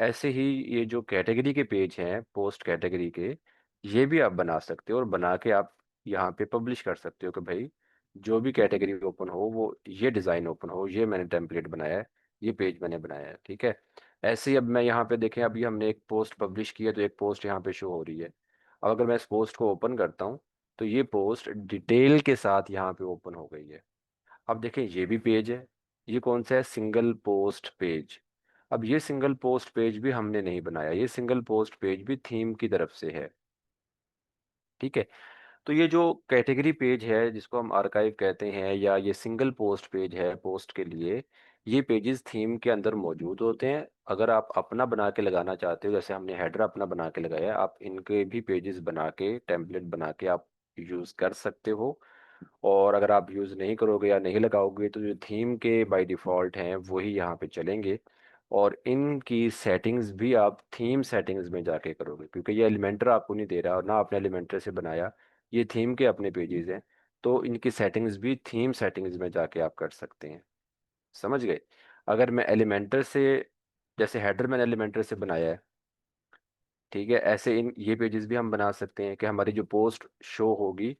ऐसे ही ये जो कैटेगरी के पेज हैं पोस्ट कैटेगरी के, ये भी आप बना सकते हो और बना के आप यहाँ पे पब्लिश कर सकते हो कि भाई जो भी कैटेगरी ओपन हो वो ये डिज़ाइन ओपन हो, ये मैंने टेम्पलेट बनाया है, ये पेज मैंने बनाया है। ठीक है। ऐसे ही अब मैं यहाँ पे देखें, अभी हमने एक पोस्ट पब्लिश की है तो एक पोस्ट यहाँ पे शो हो रही है। अब अगर मैं इस पोस्ट को ओपन करता हूँ तो ये पोस्ट डिटेल के साथ यहाँ पे ओपन हो गई है। अब देखें ये भी पेज है, ये कौन सा है, सिंगल पोस्ट पेज। अब ये सिंगल पोस्ट पेज भी हमने नहीं बनाया, ये सिंगल पोस्ट पेज भी थीम की तरफ से है। ठीक है। तो ये जो कैटेगरी पेज है जिसको हम आर्काइव कहते हैं, या ये सिंगल पोस्ट पेज है पोस्ट के लिए, ये पेजेस थीम के अंदर मौजूद होते हैं। अगर आप अपना बना के लगाना चाहते हो, जैसे हमने हेडर अपना बना के लगाया, आप इनके भी पेजेस बना के टेम्पलेट बना के आप यूज़ कर सकते हो। और अगर आप यूज़ नहीं करोगे या नहीं लगाओगे तो जो थीम के बाय डिफ़ॉल्ट हैं वही यहाँ पे चलेंगे। और इनकी सेटिंग्स भी आप थीम सेटिंग्स में जाके करोगे, क्योंकि ये एलिमेंटर आपको नहीं दे रहा और ना आपने एलिमेंटर से बनाया, ये थीम के अपने पेजेस हैं। तो इनकी सेटिंग्स भी थीम सेटिंग्स में जाके आप कर सकते हैं। समझ गए। अगर मैं एलिमेंटर से, जैसे हेडर मैंने एलिमेंटर से बनाया है, ठीक है, ऐसे इन ये पेजेस भी हम बना सकते हैं कि हमारी जो पोस्ट शो होगी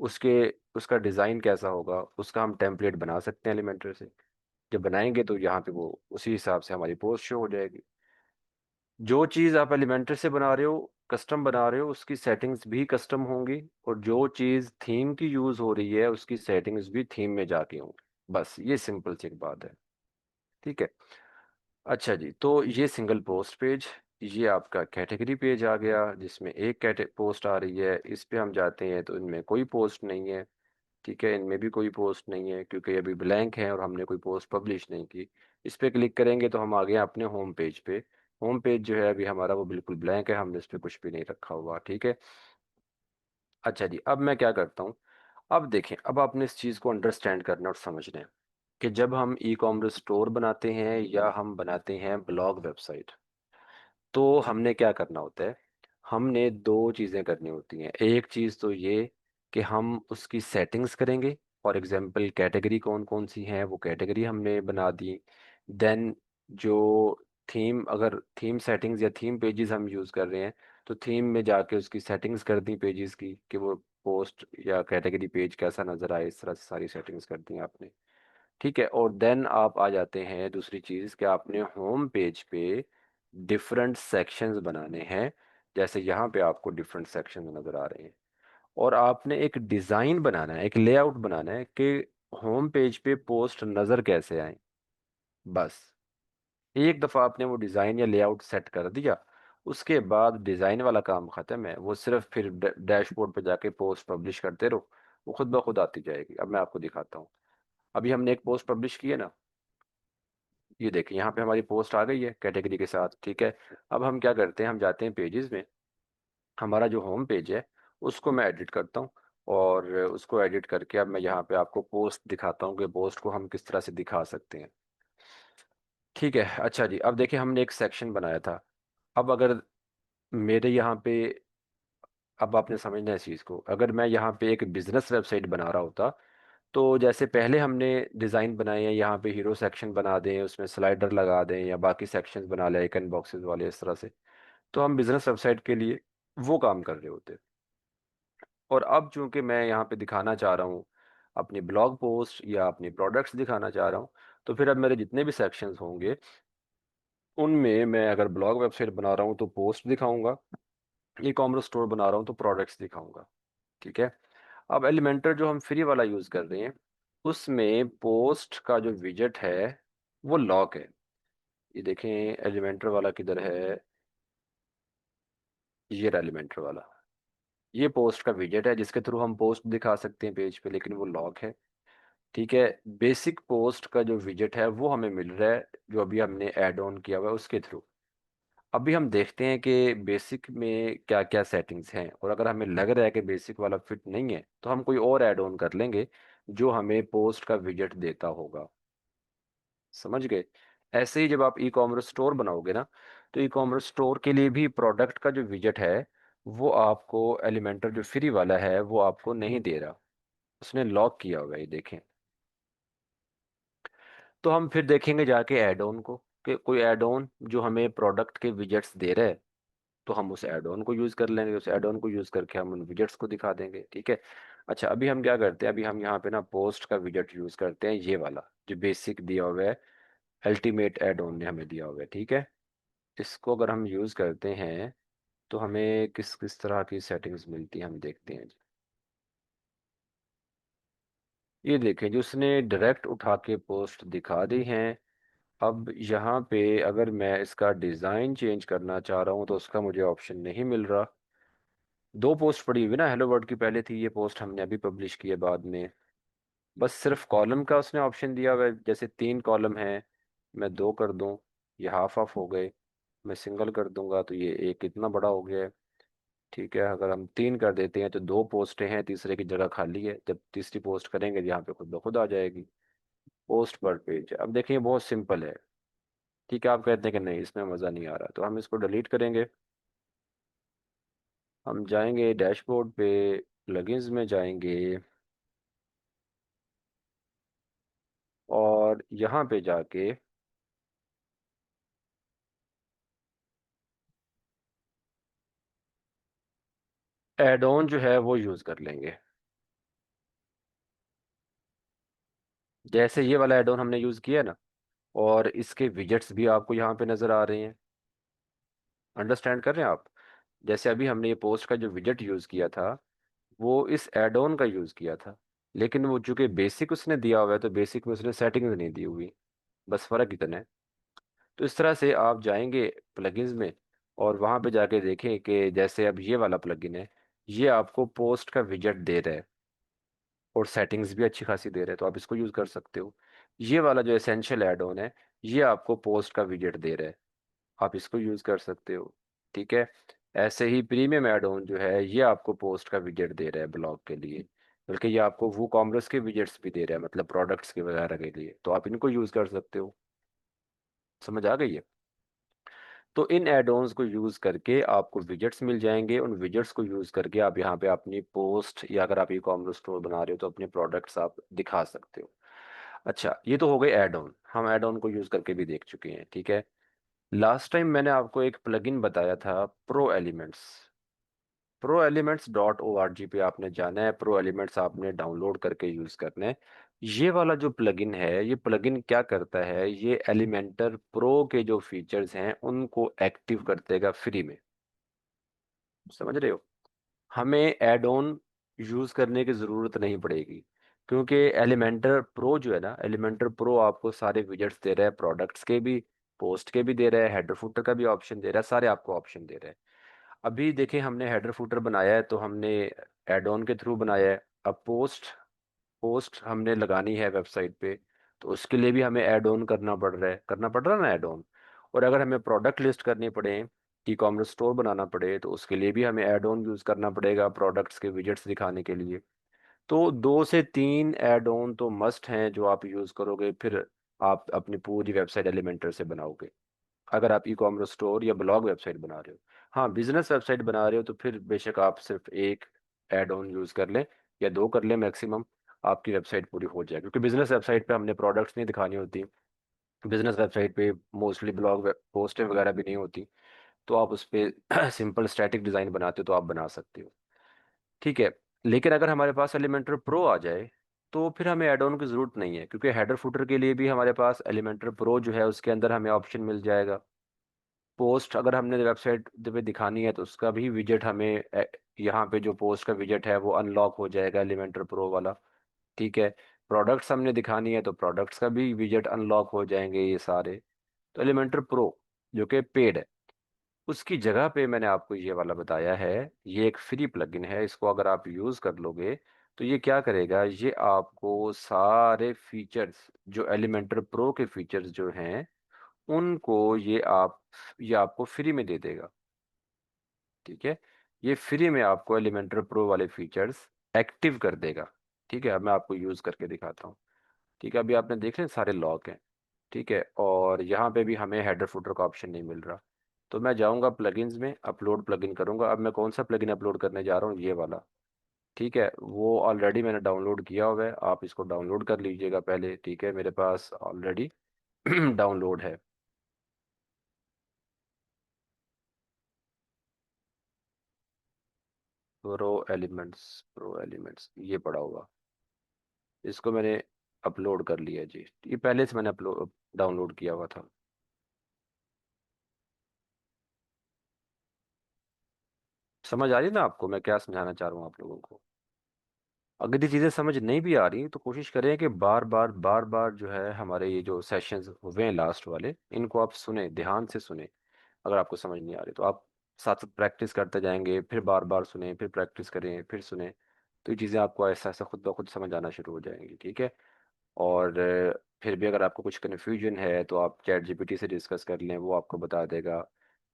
उसके, उसका डिज़ाइन कैसा होगा उसका हम टेम्पलेट बना सकते हैं एलिमेंटर से। जब बनाएंगे तो यहाँ पे वो उसी हिसाब से हमारी पोस्ट शो हो जाएगी। जो चीज़ आप एलिमेंटर से बना रहे हो, कस्टम बना रहे हो, उसकी सेटिंग्स भी कस्टम होंगी, और जो चीज़ थीम की यूज़ हो रही है उसकी सेटिंग्स भी थीम में जाके होंगी। बस ये सिंपल सी एक बात है। ठीक है। अच्छा जी, तो ये सिंगल पोस्ट पेज, ये आपका कैटेगरी पेज आ गया जिसमें एक कैटे पोस्ट आ रही है। इस पे हम जाते हैं तो इनमें कोई पोस्ट नहीं है। ठीक है, इनमें भी कोई पोस्ट नहीं है क्योंकि ये अभी ब्लैंक है और हमने कोई पोस्ट पब्लिश नहीं की। इस पे क्लिक करेंगे तो हम आ गए अपने होम पेज पे। होम पेज जो है अभी हमारा वो बिल्कुल ब्लैंक है, हमने इस पे कुछ भी नहीं रखा हुआ। ठीक है। अच्छा जी, अब मैं क्या करता हूँ, अब देखें, अब आपने इस चीज़ को अंडरस्टैंड करना और समझना है कि जब हम ई कॉमर्स स्टोर बनाते हैं या हम बनाते हैं ब्लॉग वेबसाइट, तो हमने क्या करना होता है, हमने दो चीज़ें करनी होती हैं। एक चीज़ तो ये कि हम उसकी सेटिंग्स करेंगे। फॉर एग्जांपल कैटेगरी कौन कौन सी हैं वो कैटेगरी हमने बना दी। देन जो थीम, अगर थीम सेटिंग्स या थीम पेजेस हम यूज़ कर रहे हैं तो थीम में जाके उसकी सेटिंग्स कर दी पेजेस की कि वो पोस्ट या कैटेगरी पेज कैसा नज़र आए, इस तरह से सारी सेटिंग्स कर दी आपने। ठीक है, और देन आप आ जाते हैं दूसरी चीज़ कि आपने होम पेज पे डिफरेंट सेक्शंस बनाने हैं। जैसे यहाँ पे आपको डिफरेंट सेक्शंस नज़र आ रहे हैं, और आपने एक डिज़ाइन बनाना है, एक लेआउट बनाना है कि होम पेज पे पोस्ट नज़र कैसे आए। बस एक दफ़ा आपने वो डिज़ाइन या लेआउट सेट कर दिया, उसके बाद डिज़ाइन वाला काम ख़त्म है। वो सिर्फ फिर डैशबोर्ड पे जाके पोस्ट पब्लिश करते रहो, वो खुद ब खुद आती जाएगी। अब मैं आपको दिखाता हूँ। अभी हमने एक पोस्ट पब्लिश की है ना, ये देखिए यहाँ पे हमारी पोस्ट आ गई है कैटेगरी के साथ। ठीक है, अब हम क्या करते हैं, हम जाते हैं पेजेस में। हमारा जो होम पेज है उसको मैं एडिट करता हूँ, और उसको एडिट करके अब मैं यहाँ पे आपको पोस्ट दिखाता हूँ कि पोस्ट को हम किस तरह से दिखा सकते हैं। ठीक है, अच्छा जी, अब देखिए हमने एक सेक्शन बनाया था। अब अगर मेरे यहाँ पे, अब आपने समझना है इस चीज़ को, अगर मैं यहाँ पे एक बिजनेस वेबसाइट बना रहा होता, तो जैसे पहले हमने डिज़ाइन बनाए हैं, यहाँ पे हीरो सेक्शन बना दें, उसमें स्लाइडर लगा दें या बाकी सेक्शंस बना लें आइकन बॉक्सेस वाले इस तरह से, तो हम बिजनेस वेबसाइट के लिए वो काम कर रहे होते। और अब चूंकि मैं यहाँ पे दिखाना चाह रहा हूँ अपनी ब्लॉग पोस्ट या अपनी प्रोडक्ट्स दिखाना चाह रहा हूँ, तो फिर अब मेरे जितने भी सेक्शंस होंगे उनमें मैं अगर ब्लॉग वेबसाइट बना रहा हूँ तो पोस्ट दिखाऊंगा, ई कॉमर्स स्टोर बना रहा हूँ तो प्रोडक्ट्स दिखाऊंगा। ठीक है, अब एलिमेंटर जो हम फ्री वाला यूज़ कर रहे हैं उसमें पोस्ट का जो विजेट है वो लॉक है। ये देखें एलिमेंटर वाला किधर है, ये रहा एलिमेंटर वाला। ये पोस्ट का विजेट है जिसके थ्रू हम पोस्ट दिखा सकते हैं पेज पे, लेकिन वो लॉक है। ठीक है, बेसिक पोस्ट का जो विजेट है वो हमें मिल रहा है जो अभी हमने ऐड ऑन किया हुआ है उसके थ्रू। अभी हम देखते हैं कि बेसिक में क्या क्या सेटिंग्स हैं, और अगर हमें लग रहा है कि बेसिक वाला फिट नहीं है तो हम कोई और ऐड ऑन कर लेंगे जो हमें पोस्ट का विजेट देता होगा। समझ गए? ऐसे ही जब आप ई कॉमर्स स्टोर बनाओगे ना, तो ई कॉमर्स स्टोर के लिए भी प्रोडक्ट का जो विजेट है वो आपको एलिमेंटर जो फ्री वाला है वो आपको नहीं दे रहा, उसने लॉक किया हुआ है, ये देखें। तो हम फिर देखेंगे जाके ऐड ऑन को कि कोई ऐड ऑन जो हमें प्रोडक्ट के विजेट्स दे रहा है, तो हम उस ऐड ऑन को यूज़ कर लेंगे, उस ऐड ऑन को यूज़ करके हम उन विजेट्स को दिखा देंगे। ठीक है, अच्छा अभी हम क्या करते हैं, अभी हम यहाँ पे ना पोस्ट का विजेट यूज़ करते हैं, ये वाला जो बेसिक दिया हुआ है, अल्टीमेट ऐड ऑन ने हमें दिया हुआ है। ठीक है, इसको अगर हम यूज़ करते हैं तो हमें किस किस तरह की सेटिंग्स मिलती हैं हम देखते हैं। ये देखें जो उसने डायरेक्ट उठा के पोस्ट दिखा दी हैं। अब यहाँ पे अगर मैं इसका डिज़ाइन चेंज करना चाह रहा हूँ तो उसका मुझे ऑप्शन नहीं मिल रहा। दो पोस्ट पड़ी हुई ना, हेलो वर्ड की पहले थी, ये पोस्ट हमने अभी पब्लिश की है बाद में। बस सिर्फ कॉलम का उसने ऑप्शन दिया हुआ है, जैसे तीन कॉलम है, मैं दो कर दूं, ये हाफ हाफ हो गए। मैं सिंगल कर दूंगा तो ये एक इतना बड़ा हो गया है। ठीक है, अगर हम तीन कर देते हैं तो दो पोस्टें हैं, तीसरे की जगह खाली है, जब तीसरी पोस्ट करेंगे यहाँ पे खुद ब खुद आ जाएगी पोस्ट पर पेज। अब देखिए बहुत सिंपल है। ठीक है, आप कहते हैं कि नहीं इसमें मज़ा नहीं आ रहा, तो हम इसको डिलीट करेंगे। हम जाएंगे डैशबोर्ड पे, प्लगइन्स में जाएंगे, और यहाँ पे जाके एड ऑन जो है वो यूज़ कर लेंगे। जैसे ये वाला एड ऑन हमने यूज़ किया ना, और इसके विजेट्स भी आपको यहाँ पे नज़र आ रहे हैं। अंडरस्टैंड कर रहे हैं आप? जैसे अभी हमने ये पोस्ट का जो विजेट यूज़ किया था वो इस एड ऑन का यूज़ किया था, लेकिन वो चूंकि बेसिक उसने दिया हुआ है तो बेसिक में उसने सेटिंग्स नहीं दी हुई। बस फ़र्क इतना है। तो इस तरह से आप जाएंगे प्लगइन्स में, और वहाँ पे जाके देखें कि जैसे अब ये वाला प्लगइन है, ये आपको पोस्ट का विजेट दे रहा है और सेटिंग्स भी अच्छी खासी दे रहे हैं, तो आप इसको यूज़ कर सकते हो। ये वाला जो एसेंशियल ऐड ऑन है, ये आपको पोस्ट का विजेट दे रहा है, आप इसको यूज़ कर सकते हो। ठीक है, ऐसे ही प्रीमियम ऐड ऑन जो है ये आपको पोस्ट का विजेट दे रहा है ब्लॉग के लिए, बल्कि ये आपको वो कॉमर्स के विजेट्स भी दे रहा है, मतलब प्रोडक्ट्स के वगैरह के लिए, तो आप इनको यूज़ कर सकते हो। समझ आ गई है? तो इन एड ऑन्स को यूज़ करके आपको विजेट्स मिल जाएंगे, उन विजेट्स को यूज़ करके आप यहाँ पे अपनी पोस्ट या अगर आप ई कॉमर्स स्टोर बना रहे हो तो अपने प्रोडक्ट्स आप दिखा सकते हो। अच्छा, ये तो हो गए ऐड ऑन, हम ऐड ऑन को यूज़ करके भी देख चुके हैं। ठीक है, लास्ट टाइम मैंने आपको एक प्लगइन बताया था, pro elements. Pro elements .org पे आपने जाना है, प्रो एलिमेंट्स आपने डाउनलोड करके यूज करना है। ये वाला जो प्लगइन है, ये प्लगइन क्या करता है, ये एलिमेंटर प्रो के जो फीचर्स हैं उनको एक्टिव कर देगा फ्री में। समझ रहे हो? हमें एड ऑन यूज करने की जरूरत नहीं पड़ेगी, क्योंकि एलिमेंटर प्रो जो है ना, एलिमेंटर प्रो आपको सारे विजेट्स दे रहा है, प्रोडक्ट्स के भी, पोस्ट के भी दे रहा है, हेडर फुटर का भी ऑप्शन दे रहा है, सारे आपको ऑप्शन दे रहे हैं। अभी देखिए, हमने हेडर फुटर बनाया है तो हमने एड ऑन के थ्रू बनाया है। अब पोस्ट पोस्ट हमने लगानी है वेबसाइट पे, तो उसके लिए भी हमें ऐड ऑन करना पड़ रहा है ना ऐड ऑन। और अगर हमें प्रोडक्ट लिस्ट करनी पड़े, ई कॉमर्स स्टोर बनाना पड़े, तो उसके लिए भी हमें ऐड ऑन यूज़ करना पड़ेगा प्रोडक्ट्स के विजेट्स दिखाने के लिए। तो 2 से 3 ऐड ऑन तो मस्ट हैं जो आप यूज़ करोगे, फिर आप अपनी पूरी वेबसाइट एलिमेंटर से बनाओगे। अगर आप ई कॉमर्स स्टोर या ब्लॉग वेबसाइट बना रहे हो, हाँ बिजनेस वेबसाइट बना रहे हो, तो फिर बेशक आप सिर्फ एक ऐड ऑन यूज़ कर लें या 2 कर लें मैक्सिमम, आपकी वेबसाइट पूरी हो जाएगी। क्योंकि बिजनेस वेबसाइट पे हमने प्रोडक्ट्स नहीं दिखानी होती, बिजनेस वेबसाइट पे मोस्टली ब्लॉग पोस्टें वगैरह भी नहीं होती, तो आप उस पर सिंपल स्टैटिक डिज़ाइन बनाते हो तो आप बना सकते हो। ठीक है। लेकिन अगर हमारे पास एलिमेंटर प्रो आ जाए, तो फिर हमें ऐड ऑन की ज़रूरत नहीं है, क्योंकि हेडर फुटर के लिए भी हमारे पास एलिमेंटर प्रो जो है उसके अंदर हमें ऑप्शन मिल जाएगा। पोस्ट अगर हमने वेबसाइट पे दिखानी है तो उसका भी विजेट हमें यहाँ पे जो पोस्ट का विजेट है वो अनलॉक हो जाएगा एलिमेंटर प्रो वाला। ठीक है। प्रोडक्ट्स हमने दिखानी है तो प्रोडक्ट्स का भी विजेट अनलॉक हो जाएंगे ये सारे। तो एलिमेंटर प्रो जो कि पेड है, उसकी जगह पे मैंने आपको ये वाला बताया है। ये एक फ्री प्लगइन है, इसको अगर आप यूज़ कर लोगे तो ये क्या करेगा, ये आपको सारे फीचर्स, जो एलिमेंटर प्रो के फीचर्स जो हैं उनको ये आपको फ्री में दे देगा। ठीक है। ये फ्री में आपको एलिमेंटर प्रो वाले फीचर्स एक्टिव कर देगा। ठीक है। अब मैं आपको यूज़ करके दिखाता हूँ। ठीक है। अभी आपने देख लिया सारे लॉक हैं। ठीक है। और यहाँ पे भी हमें हेडर फुटर का ऑप्शन नहीं मिल रहा, तो मैं जाऊँगा प्लगइन्स में, अपलोड प्लगइन करूँगा। अब मैं कौन सा प्लगइन अपलोड करने जा रहा हूँ, ये वाला। ठीक है। वो ऑलरेडी मैंने डाउनलोड किया हुआ है, आप इसको डाउनलोड कर लीजिएगा पहले। ठीक है, मेरे पास ऑलरेडी डाउनलोड है। प्रो एलिमेंट्स ये पड़ा हुआ, इसको मैंने अपलोड कर लिया जी। ये पहले से मैंने अपलोड डाउनलोड किया हुआ था। समझ आ रही है ना आपको मैं क्या समझाना चाह रहा हूँ आप लोगों को? अगर ये चीज़ें समझ नहीं भी आ रही तो कोशिश करें कि बार बार जो है हमारे ये जो सेशंस हुए हैं लास्ट वाले, इनको आप सुने, ध्यान से सुने। अगर आपको समझ नहीं आ रही तो आप साथ साथ प्रैक्टिस करते जाएंगे, फिर बार बार सुने, फिर प्रैक्टिस करें, फिर सुने, तो ये चीज़ें आपको ऐसा ऐसा खुद ब खुद समझ आना शुरू हो जाएंगी। ठीक है। और फिर भी अगर आपको कुछ कन्फ्यूजन है तो आप चैट जीपीटी से डिस्कस कर लें, वो आपको बता देगा।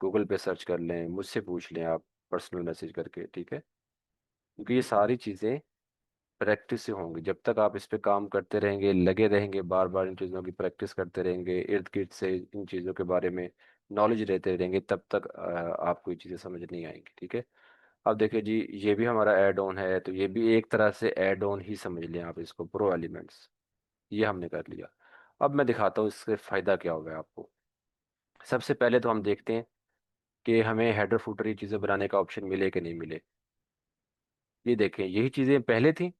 गूगल पे सर्च कर लें, मुझसे पूछ लें आप पर्सनल मैसेज करके। ठीक है। क्योंकि ये सारी चीज़ें प्रैक्टिस से होंगी। जब तक आप इस पे काम करते रहेंगे, लगे रहेंगे, बार बार इन चीज़ों की प्रैक्टिस करते रहेंगे, इर्द गिर्द से इन चीज़ों के बारे में नॉलेज रहते रहेंगे, तब तक आपको ये चीज़ें समझ नहीं आएंगी। ठीक है। अब देखिए जी, ये भी हमारा ऐड ऑन है, तो ये भी एक तरह से ऐड ऑन ही समझ लें आप इसको, प्रो एलिमेंट्स। ये हमने कर लिया। अब मैं दिखाता हूँ इससे फ़ायदा क्या होगा आपको। सबसे पहले तो हम देखते हैं कि हमें हेडर फुटर ये चीज़ें बनाने का ऑप्शन मिले कि नहीं मिले। ये देखें, यही चीज़ें पहले थी,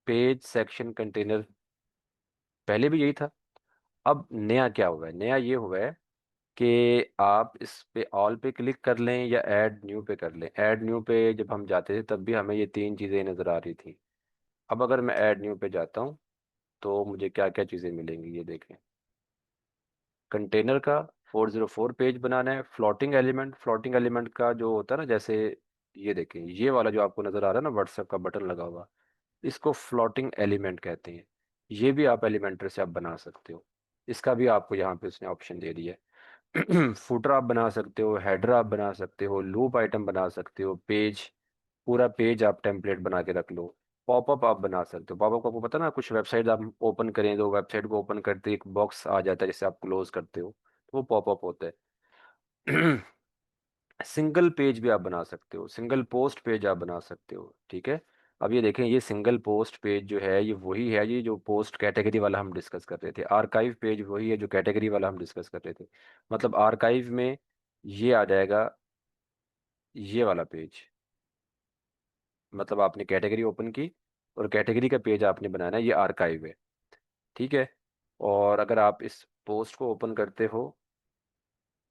पेज सेक्शन कंटेनर, पहले भी यही था। अब नया क्या हुआ है, नया ये हुआ है कि आप इस पे ऑल पे क्लिक कर लें या ऐड न्यू पे कर लें। ऐड न्यू पे जब हम जाते थे तब भी हमें ये 3 चीज़ें नज़र आ रही थी। अब अगर मैं ऐड न्यू पे जाता हूँ तो मुझे क्या क्या चीज़ें मिलेंगी, ये देखें। कंटेनर का 404 पेज बनाना है। फ्लोटिंग एलिमेंट का जो होता है ना, जैसे ये देखें, ये वाला जो आपको नज़र आ रहा है ना, व्हाट्सएप का बटन लगा हुआ, इसको फ्लोटिंग एलिमेंट कहते हैं। ये भी आप एलिमेंटर से आप बना सकते हो। इसका भी आपको यहाँ पे उसने ऑप्शन दे दिया है। फुटर आप बना सकते हो, हेडर आप बना सकते हो, लूप आइटम बना सकते हो, पेज, पूरा पेज आप टेम्पलेट बना के रख लो। पॉपअप आप बना सकते हो। पॉपअप को आपको पता ना, कुछ वेबसाइट आप ओपन करें तो वेबसाइट को ओपन करते ही एक बॉक्स आ जाता है जिसे आप क्लोज करते हो, तो वो पॉपअप होता है। सिंगल पेज भी आप बना सकते हो, सिंगल पोस्ट पेज आप बना सकते हो। ठीक है। अब ये देखें, ये सिंगल पोस्ट पेज जो है ये वही है, ये जो पोस्ट कैटेगरी वाला हम डिस्कस कर रहे थे। आर्काइव पेज वही है जो कैटेगरी वाला हम डिस्कस कर रहे थे। मतलब आर्काइव में ये आ जाएगा, ये वाला पेज। मतलब आपने कैटेगरी ओपन की और कैटेगरी का पेज आपने बनाना है, ये आर्काइव है। ठीक है। और अगर आप इस पोस्ट को ओपन करते हो,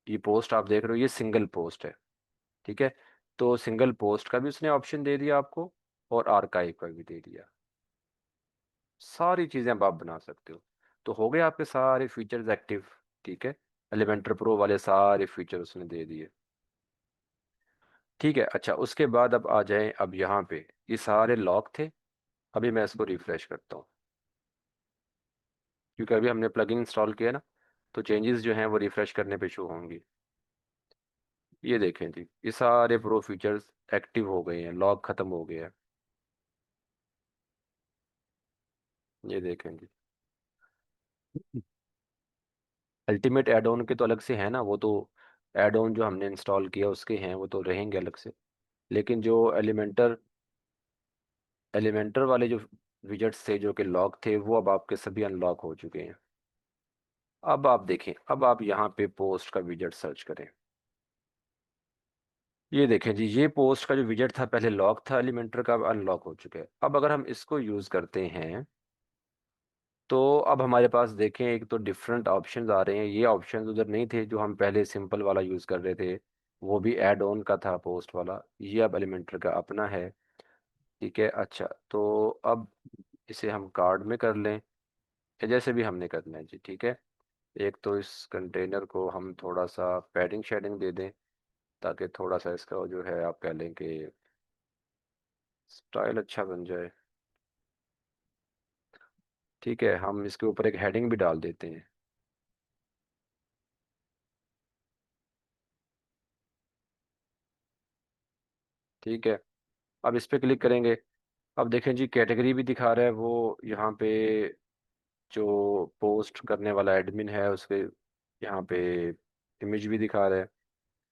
ये पोस्ट आप देख रहे हो, ये सिंगल पोस्ट है। ठीक है। तो सिंगल पोस्ट का भी उसने ऑप्शन दे दिया आपको, और आर्काइव का भी दे दिया। सारी चीज़ें अब आप बना सकते हो। तो हो गए आपके सारे फीचर्स एक्टिव। ठीक है। एलिमेंटर प्रो वाले सारे फीचर उसने दे दिए। ठीक है। अच्छा, उसके बाद अब आ जाएं, अब यहाँ पे ये सारे लॉक थे। अभी मैं इसको रिफ्रेश करता हूँ, क्योंकि अभी हमने प्लगइन इंस्टॉल किया ना, तो चेंजेस जो हैं वो रिफ्रेश करने पे शो होंगी। ये देखें जी, ये सारे प्रो फीचर्स एक्टिव हो गए हैं, लॉक खत्म हो गया है। ये देखें जी, अल्टीमेट एड ऑन के तो अलग से है ना, वो तो एड ऑन जो हमने इंस्टॉल किया उसके हैं, वो तो रहेंगे अलग से। लेकिन जो एलिमेंटर वाले जो विजेट्स थे जो कि लॉक थे, वो अब आपके सभी अनलॉक हो चुके हैं। अब आप देखें, अब आप यहाँ पे पोस्ट का विजेट सर्च करें। ये देखें जी, ये पोस्ट का जो विजेट था पहले लॉक था एलिमेंटर का, अब अनलॉक हो चुका है। अब अगर हम इसको यूज़ करते हैं, तो अब हमारे पास देखें एक तो डिफरेंट ऑप्शंस आ रहे हैं। ये ऑप्शंस उधर नहीं थे जो हम पहले सिंपल वाला यूज़ कर रहे थे, वो भी ऐड ऑन का था पोस्ट वाला। ये अब एलिमेंटर का अपना है। ठीक है। अच्छा, तो अब इसे हम कार्ड में कर लें, या जैसे भी हमने करना है जी। ठीक है। एक तो इस कंटेनर को हम थोड़ा सा पैडिंग शेडिंग दे दें, ताकि थोड़ा सा इसका जो है आप कह लें कि स्टाइल अच्छा बन जाए। ठीक है। हम इसके ऊपर एक हेडिंग भी डाल देते हैं। ठीक है। अब इस पे क्लिक करेंगे। अब देखें जी, कैटेगरी भी दिखा रहा है वो यहाँ पे, जो पोस्ट करने वाला एडमिन है उसके यहाँ पे इमेज भी दिखा रहा है।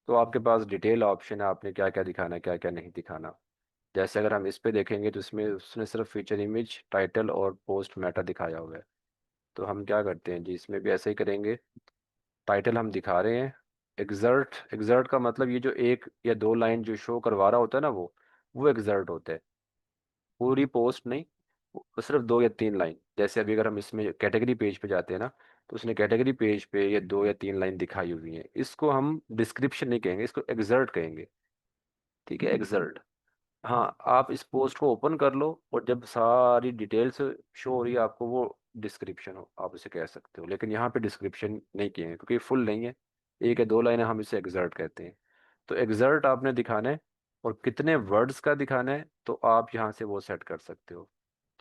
तो आपके पास डिटेल ऑप्शन है, आपने क्या क्या दिखाना है क्या क्या नहीं दिखाना। जैसे अगर हम इस पे देखेंगे तो इसमें उसने सिर्फ फीचर इमेज, टाइटल और पोस्ट मेटा दिखाया हुआ है। तो हम क्या करते हैं जी, इसमें भी ऐसे ही करेंगे। टाइटल हम दिखा रहे हैं एग्जर्ट। एग्जर्ट का मतलब ये जो एक या दो लाइन जो शो करवा रहा होता है ना, वो एग्जर्ट होता है, पूरी पोस्ट नहीं। वो सिर्फ दो या तीन लाइन। जैसे अभी अगर हम इसमें कैटेगरी पेज पे जाते हैं ना, तो उसने कैटेगरी पेज पे ये दो या तीन लाइन दिखाई हुई है, इसको हम डिस्क्रिप्शन नहीं कहेंगे, इसको एग्जर्ट कहेंगे। ठीक है, एग्जर्ट। हाँ, आप इस पोस्ट को ओपन कर लो, और जब सारी डिटेल्स शो हो रही है आपको, वो डिस्क्रिप्शन हो आप उसे कह सकते हो। लेकिन यहाँ पे डिस्क्रिप्शन नहीं किए हैं क्योंकि फुल नहीं है, एक या दो लाइन है, हम इसे एग्जर्ट कहते हैं। तो एग्जर्ट आपने दिखाना है, और कितने वर्ड्स का दिखाना है तो आप यहाँ से वो सेट कर सकते हो।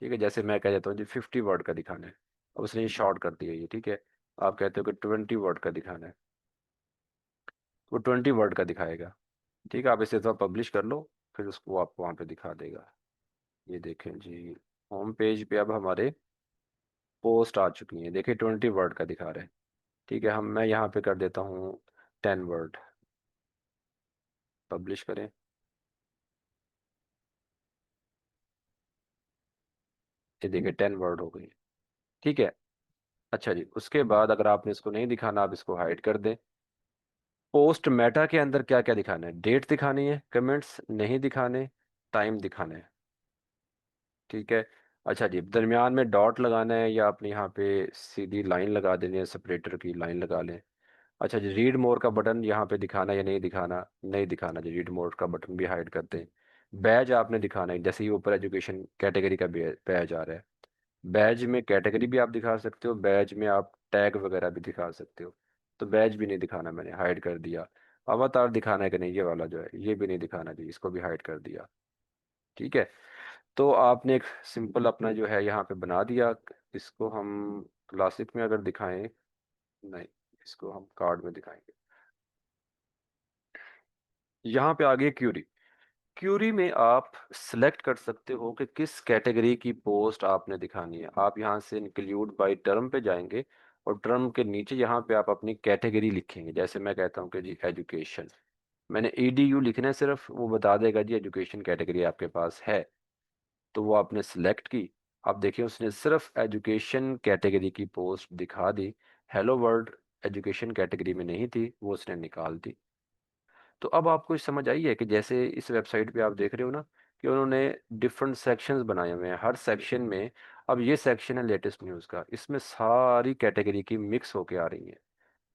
ठीक है। जैसे मैं कह देता हूँ जी 50 वर्ड का दिखाना है, अब उसने ये शॉर्ट कर दिया ये। ठीक है। आप कहते हो कि 20 वर्ड का दिखाना है, वो 20 वर्ड का दिखाएगा। ठीक है। आप इसे तो पब्लिश कर लो, फिर उसको आपको वहाँ पे दिखा देगा। ये देखें जी, होम पेज पे अब हमारे पोस्ट आ चुकी हैं। देखिए 20 वर्ड का दिखा रहे हैं। ठीक है। मैं यहाँ पे कर देता हूँ 10 वर्ड। पब्लिश करें। ये देखिए 10 वर्ड हो गई। ठीक है। अच्छा जी, उसके बाद अगर आपने इसको नहीं दिखाना, आप इसको हाइड कर दें। पोस्ट मेटा के अंदर क्या क्या दिखाना है, डेट दिखानी है, कमेंट्स नहीं दिखाने, टाइम दिखाना है। ठीक है। अच्छा जी, दरमियान में डॉट लगाना है, या आपने यहाँ पे सीधी लाइन लगा देनी है, सेपरेटर की लाइन लगा लें। अच्छा जी, रीड मोर का बटन यहाँ पे दिखाना या नहीं दिखाना, नहीं दिखाना जी, रीड मोर का बटन भी हाइड करते हैं। बैज आपने दिखाना है, जैसे ही ऊपर एजुकेशन कैटेगरी का बैज आ रहा है। बैज में कैटेगरी भी आप दिखा सकते हो, बैज में आप टैग वगैरह भी दिखा सकते हो। तो बैज भी नहीं दिखाना, मैंने हाइड कर दिया। अवतार दिखाना है कि नहीं, ये वाला जो है ये भी नहीं दिखाना जी, इसको भी हाइड कर दिया। ठीक है। तो आपने एक सिंपल अपना जो है यहाँ पे बना दिया। इसको हम क्लासिक में अगर दिखाएं, नहीं, इसको हम कार्ड में दिखाएंगे। यहाँ पे आगे क्यूरी। क्यूरी में आप सिलेक्ट कर सकते हो कि किस कैटेगरी की पोस्ट आपने दिखानी है। आप यहाँ से इंक्लूड बाय टर्म पे जाएंगे, और टर्म के नीचे यहाँ पे आप अपनी कैटेगरी लिखेंगे। जैसे मैं कहता हूँ कि जी एजुकेशन, मैंने EDU लिखना है सिर्फ, वो बता देगा जी एजुकेशन कैटेगरी आपके पास है। तो वो आपने सिलेक्ट की। आप देखिए उसने सिर्फ एजुकेशन कैटेगरी की पोस्ट दिखा दी, हेलो वर्ल्ड एजुकेशन कैटेगरी में नहीं थी, वो उसने निकाल दी। तो अब आपको समझ आई है कि जैसे इस वेबसाइट पे आप देख रहे हो ना कि उन्होंने डिफरेंट सेक्शंस बनाए हुए हैं, हर सेक्शन में। अब ये सेक्शन है लेटेस्ट न्यूज़ का, इसमें सारी कैटेगरी की मिक्स होके आ रही हैं,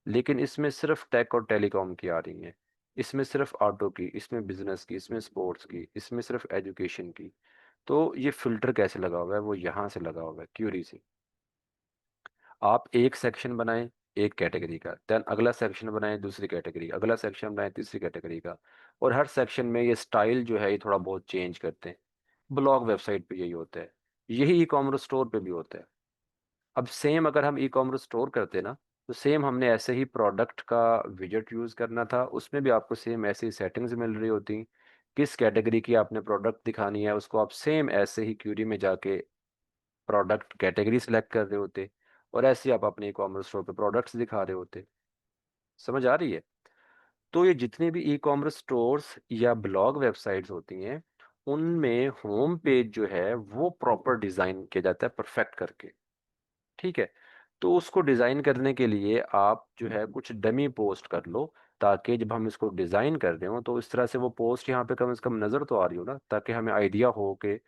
लेकिन इसमें सिर्फ टेक और टेलीकॉम की आ रही हैं, इसमें सिर्फ ऑटो की, इसमें बिजनेस की, इसमें स्पोर्ट्स की, इसमें सिर्फ एजुकेशन की। तो ये फिल्टर कैसे लगा हुआ है? वो यहाँ से लगा हुआ है, क्यूरी से। आप एक सेक्शन बनाएं एक कैटेगरी का, देन अगला सेक्शन बनाएं दूसरी कैटेगरी, अगला सेक्शन बनाएं तीसरी कैटेगरी का, और हर सेक्शन में ये स्टाइल जो है ये थोड़ा बहुत चेंज करते हैं। ब्लॉग वेबसाइट पे यही होता है, यही ई कॉमर्स स्टोर पे भी होता है। अब सेम अगर हम ई कॉमर्स स्टोर करते ना, तो सेम हमने ऐसे ही प्रोडक्ट का विजेट यूज़ करना था, उसमें भी आपको सेम ऐसी ही सेटिंग्स मिल रही होती। किस कैटेगरी की आपने प्रोडक्ट दिखानी है उसको आप सेम ऐसे ही क्यूरी में जाके प्रोडक्ट कैटेगरी सेलेक्ट कर रहे होते, और ऐसे ही आप अपने ई कॉमर्स स्टोर पे प्रोडक्ट्स दिखा रहे होते। समझ आ रही है? तो ये जितने भी ई कॉमर्स स्टोर्स या ब्लॉग वेबसाइट्स होती हैं, उनमें होम पेज जो है वो प्रॉपर डिजाइन किया जाता है परफेक्ट करके। ठीक है? तो उसको डिजाइन करने के लिए आप जो है कुछ डमी पोस्ट कर लो, ताकि जब हम इसको डिजाइन कर रहे हो तो इस तरह से वो पोस्ट यहाँ पे कम से कम नजर तो आ रही हो ना, ताकि हमें आइडिया हो कि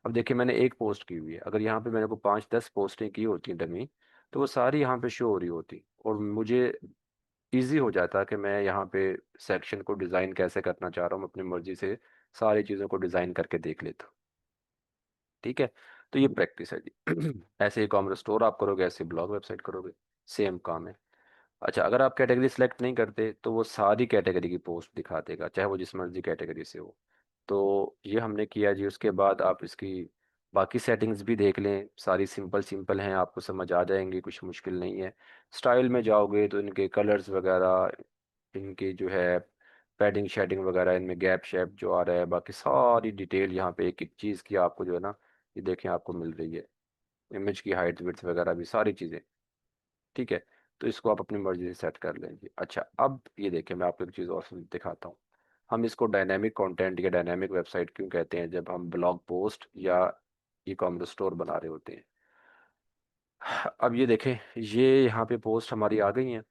अब देखिए मैंने एक पोस्ट की हुई है, अगर यहाँ पे मैंने को 5-10 पोस्टें की होती डमी, तो वो सारी यहाँ पे शो हो रही होती, और मुझे इजी हो जाता कि मैं यहाँ पे सेक्शन को डिजाइन कैसे करना चाह रहा हूँ, अपनी मर्जी से सारी चीज़ों को डिजाइन करके देख लेता हूँ। ठीक है? तो ये प्रैक्टिस है जी। ऐसे ई कॉमर्स स्टोर आप करोगे, ऐसे ब्लॉग वेबसाइट करोगे, सेम काम है। अच्छा, अगर आप कैटेगरी सेलेक्ट नहीं करते तो वो सारी कैटेगरी की पोस्ट दिखा देगा, चाहे वो जिस मर्जी कैटेगरी से हो। तो ये हमने किया जी। उसके बाद आप इसकी बाकी सेटिंग्स भी देख लें, सारी सिंपल सिंपल हैं, आपको समझ आ जाएंगी, कुछ मुश्किल नहीं है। स्टाइल में जाओगे तो इनके कलर्स वगैरह, इनके जो है पैडिंग शेडिंग वगैरह, इनमें गैप शैप जो आ रहा है, बाकी सारी डिटेल यहाँ पे एक एक चीज़ की आपको जो है ना, ये देखें आपको मिल रही है। इमेज की हाइट विड्थ वगैरह भी सारी चीज़ें। ठीक है? तो इसको आप अपनी मर्जी से सेट कर लेंगे। अच्छा, अब ये देखिए मैं आपको एक चीज़ और दिखाता हूँ। हम इसको डायनेमिक कंटेंट या डायनेमिक वेबसाइट क्यों कहते हैं? जब हम ब्लॉग पोस्ट या ई कॉमर्स स्टोर बना रहे होते हैं। अब ये देखें, ये यहाँ पे पोस्ट हमारी आ गई हैं।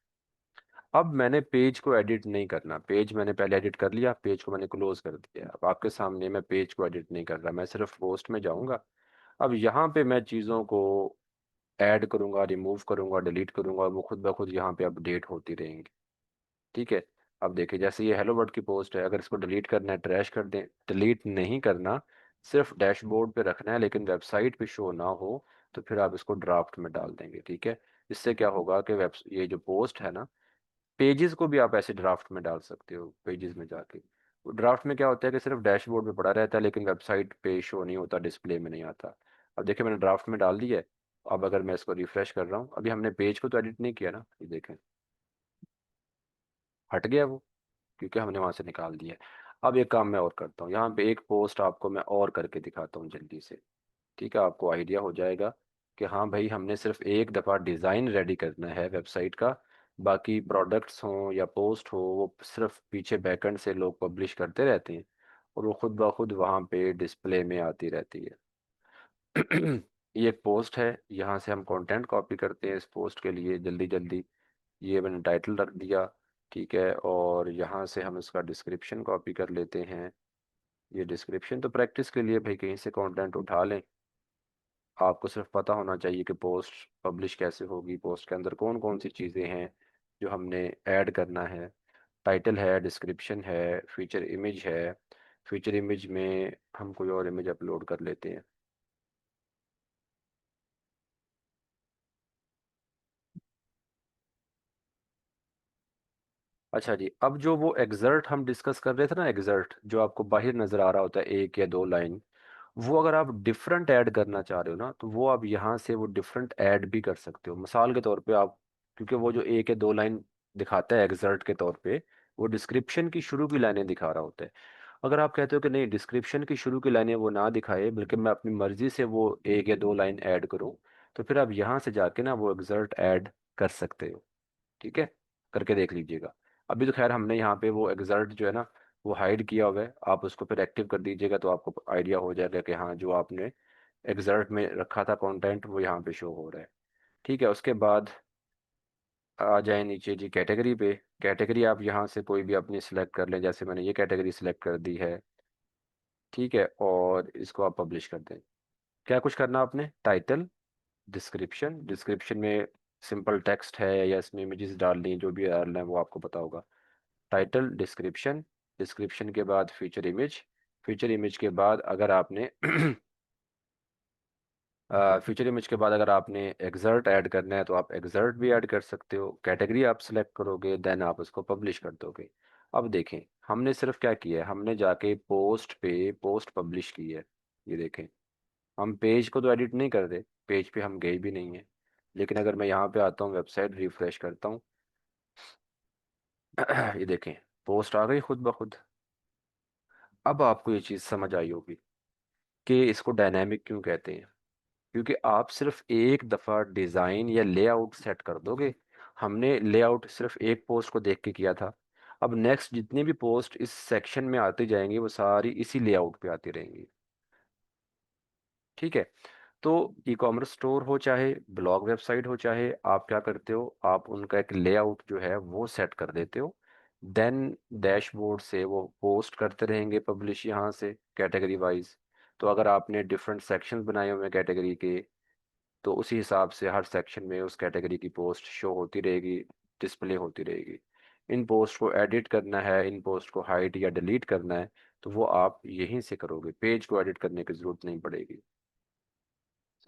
अब मैंने पेज को एडिट नहीं करना, पेज मैंने पहले एडिट कर लिया, पेज को मैंने क्लोज कर दिया। अब आपके सामने मैं पेज को एडिट नहीं कर रहा, मैं सिर्फ पोस्ट में जाऊंगा। अब यहाँ पे मैं चीज़ों को ऐड करूंगा, रिमूव करूंगा, डिलीट करूंगा, और वो खुद ब खुद यहाँ पे अपडेट होती रहेंगी। ठीक है? अब देखिए जैसे ये हेलो वर्ड की पोस्ट है, अगर इसको डिलीट करना है ट्रैश कर दें, डिलीट नहीं करना, सिर्फ डैशबोर्ड पे रखना है लेकिन वेबसाइट पे शो ना हो, तो फिर आप इसको ड्राफ्ट में डाल देंगे। ठीक है? इससे क्या होगा कि वेब ये जो पोस्ट है ना, पेजेस को भी आप ऐसे ड्राफ्ट में डाल सकते हो, पेजेस में जाके। ड्राफ्ट में क्या होता है कि सिर्फ डैशबोर्ड पे पड़ा रहता है लेकिन वेबसाइट पे शो नहीं होता, डिस्प्ले में नहीं आता। अब देखिए मैंने ड्राफ्ट में डाल दिया है। अब अगर मैं इसको रिफ्रेश कर रहा हूँ, अभी हमने पेज को तो एडिट नहीं किया ना, ये देखें हट गया वो, क्योंकि हमने वहां से निकाल दिया है। अब एक काम मैं और करता हूँ, यहाँ पे एक पोस्ट आपको मैं और करके दिखाता हूँ जल्दी से। ठीक है? आपको आइडिया हो जाएगा कि हाँ भाई, हमने सिर्फ एक दफ़ा डिज़ाइन रेडी करना है वेबसाइट का, बाकी प्रोडक्ट्स हों या पोस्ट हो वो सिर्फ पीछे बैकएंड से लोग पब्लिश करते रहते हैं, और वो खुद ब खुद वहाँ पे डिस्प्ले में आती रहती है। ये एक पोस्ट है, यहाँ से हम कंटेंट कॉपी करते हैं इस पोस्ट के लिए जल्दी जल्दी। ये मैंने टाइटल रख दिया। ठीक है? और यहाँ से हम इसका डिस्क्रिप्शन कॉपी कर लेते हैं। ये डिस्क्रिप्शन तो प्रैक्टिस के लिए भाई कहीं से कंटेंट उठा लें, आपको सिर्फ पता होना चाहिए कि पोस्ट पब्लिश कैसे होगी, पोस्ट के अंदर कौन कौन सी चीज़ें हैं जो हमने ऐड करना है। टाइटल है, डिस्क्रिप्शन है, फीचर इमेज है। फीचर इमेज में हम कोई और इमेज अपलोड कर लेते हैं। अच्छा जी, अब जो वो एग्जर्ट हम डिस्कस कर रहे थे ना, एग्जर्ट जो आपको बाहर नज़र आ रहा होता है एक या दो लाइन, वो अगर आप डिफरेंट ऐड करना चाह रहे हो ना, तो वो आप यहाँ से वो डिफरेंट ऐड भी कर सकते हो। मिसाल के तौर पे आप, क्योंकि वो जो एक या दो लाइन दिखाता है एग्जर्ट के तौर पे, वो डिस्क्रिप्शन की शुरू की लाइनें दिखा रहा होता है। अगर आप कहते हो कि नहीं, डिस्क्रिप्शन की शुरू की लाइनें वो ना दिखाए, बल्कि मैं अपनी मर्जी से वो एक या दो लाइन ऐड करूँ, तो फिर आप यहाँ से जाके ना वो एग्जर्ट ऐड कर सकते हो। ठीक है? करके देख लीजिएगा। अभी तो खैर हमने यहाँ पे वो एग्जर्ट जो है ना, वो हाइड किया हुआ है, आप उसको फिर एक्टिव कर दीजिएगा तो आपको आइडिया हो जाएगा कि हाँ जो आपने एग्जर्ट में रखा था कंटेंट वो यहाँ पे शो हो रहा है। ठीक है, उसके बाद आ जाए नीचे जी कैटेगरी पे। कैटेगरी आप यहाँ से कोई भी अपनी सिलेक्ट कर लें, जैसे मैंने ये कैटेगरी सिलेक्ट कर दी है। ठीक है, और इसको आप पब्लिश कर दें। क्या कुछ करना आपने, टाइटल, डिस्क्रिप्शन, डिस्क्रिप्शन में सिंपल टेक्स्ट है या इसमें इमेजेस डालनी है, जो भी डालना है वो आपको पता होगा। टाइटल, डिस्क्रिप्शन, डिस्क्रिप्शन के बाद फीचर इमेज, फीचर इमेज के बाद अगर आपने फीचर इमेज के बाद अगर आपने एग्जर्ट ऐड करना है तो आप एग्जर्ट भी ऐड कर सकते हो। कैटेगरी आप सिलेक्ट करोगे, देन आप उसको पब्लिश कर दोगे। अब देखें, हमने सिर्फ क्या किया है, हमने जाके पोस्ट पे पोस्ट पब्लिश की है। ये देखें, हम पेज को तो एडिट नहीं कर रहे, पेज पे हम गए भी नहीं है। लेकिन अगर मैं यहाँ पे आता हूँ, वेबसाइट रिफ्रेश करता हूँ, ये देखें, पोस्ट आ गई खुद ब खुद। अब आपको ये चीज़ समझ आई होगी कि इसको डायनेमिक क्यों कहते हैं। क्योंकि आप सिर्फ एक दफ़ा डिज़ाइन या लेआउट सेट कर दोगे। हमने लेआउट सिर्फ एक पोस्ट को देख के किया था। अब नेक्स्ट जितनी भी पोस्ट इस सेक्शन में आती जाएंगी वो सारी इसी लेआउट पे आती रहेंगी। ठीक है, तो ई कॉमर्स स्टोर हो चाहे ब्लॉग वेबसाइट हो, चाहे आप क्या करते हो, आप उनका एक लेआउट जो है वो सेट कर देते हो। देन डैशबोर्ड से वो पोस्ट करते रहेंगे पब्लिश यहाँ से कैटेगरी वाइज। तो अगर आपने डिफरेंट सेक्शंस बनाए हुए हैं कैटेगरी के, तो उसी हिसाब से हर सेक्शन में उस कैटेगरी की पोस्ट शो होती रहेगी, डिस्प्ले होती रहेगी। इन पोस्ट को एडिट करना है, इन पोस्ट को हाइड या डिलीट करना है, तो वो आप यहीं से करोगे, पेज को एडिट करने की ज़रूरत नहीं पड़ेगी।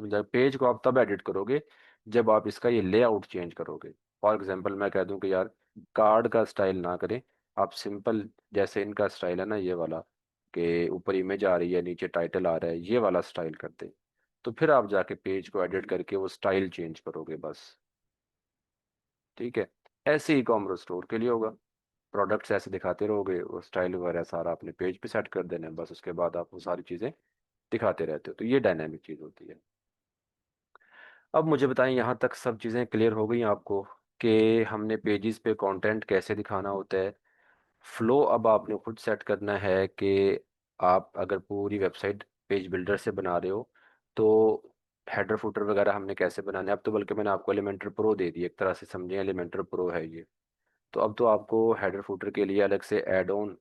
समझा, पेज को आप तब एडिट करोगे जब आप इसका ये लेआउट चेंज करोगे। फॉर एग्जांपल मैं कह दूं कि यार कार्ड का स्टाइल ना करें, आप सिंपल जैसे इनका स्टाइल है ना ये वाला, कि ऊपर इमेज आ रही है नीचे टाइटल आ रहा है, ये वाला स्टाइल कर दें। तो फिर आप जाके पेज को एडिट करके वो स्टाइल चेंज करोगे बस। ठीक है, ऐसे ही कॉमर्स स्टोर के लिए होगा। प्रोडक्ट्स ऐसे दिखाते रहोगे, वो स्टाइल वगैरह सारा अपने पेज पे सेट कर देना है बस, उसके बाद आप वो सारी चीज़ें दिखाते रहते हो। तो ये डायनामिक चीज़ होती है। अब मुझे बताएं, यहाँ तक सब चीज़ें क्लियर हो गई आपको कि हमने पेजेस पे कंटेंट कैसे दिखाना होता है। फ्लो अब आपने खुद सेट करना है कि आप अगर पूरी वेबसाइट पेज बिल्डर से बना रहे हो तो हेडर फुटर वगैरह हमने कैसे बनाने हैं। अब तो बल्कि मैंने आपको एलिमेंटर प्रो दे दी, एक तरह से समझें एलिमेंटर प्रो है ये। तो अब तो आपको हेडर फुटर के लिए अलग से एड ऑन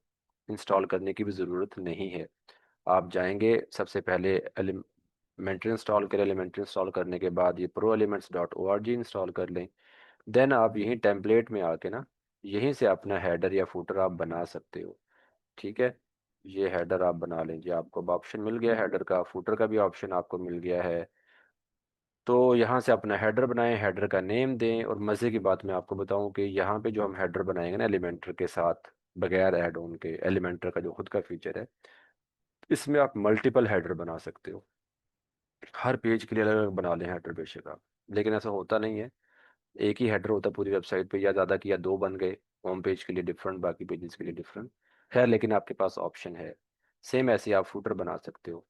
इंस्टॉल करने की भी ज़रूरत नहीं है। आप जाएंगे सबसे पहले एलिमेंट्री इंस्टॉल करें, एलिमेंट्री इंस्टॉल करने के बाद ये pro elements dot O R G install कर लें। देन आप यहीं टेम्पलेट में आके ना, यहीं से अपना हेडर या फुटर आप बना सकते हो। ठीक है, ये हेडर आप बना लें जी, आपको अब ऑप्शन मिल गया हेडर का, फुटर का भी ऑप्शन आपको मिल गया है। तो यहाँ से अपना हेडर बनाएं, हेडर का नेम दें। और मज़े की बात मैं आपको बताऊं कि यहाँ पे जो हम हेडर बनाएंगे ना एलिमेंटर के साथ, बगैर ऐड ऑन के, एलिमेंटर का जो खुद का फीचर है, इसमें आप मल्टीपल हेडर बना सकते हो। हर पेज के लिए अलग अलग बना लें हेडर बेशक आप, लेकिन ऐसा होता नहीं है। एक ही हेडर होता है पूरी वेबसाइट पे, या ज़्यादा किया दो बन गए, होम पेज के लिए डिफरेंट, बाकी पेजेस के लिए डिफरेंट। खैर, लेकिन आपके पास ऑप्शन है। सेम ऐसे ही आप फुटर बना सकते हो।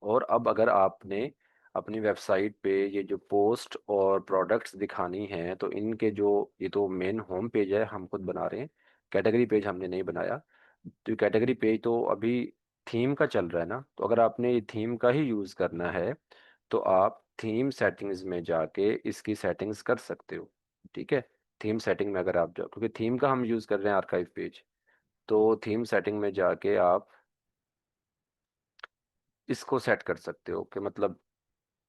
और अब अगर आपने अपनी वेबसाइट पे ये जो पोस्ट और प्रोडक्ट्स दिखानी हैं, तो इनके जो, ये तो मेन होम पेज है हम खुद बना रहे हैं, कैटेगरी पेज हमने नहीं बनाया। तो ये कैटेगरी पेज तो अभी थीम का चल रहा है ना, तो अगर आपने ये थीम का ही यूज़ करना है तो आप थीम सेटिंग्स में जाके इसकी सेटिंग्स कर सकते हो। ठीक है, थीम सेटिंग में अगर आप जाओ, क्योंकि थीम का हम यूज़ कर रहे हैं आर्काइव पेज, तो थीम सेटिंग में जाके आप इसको सेट कर सकते हो कि मतलब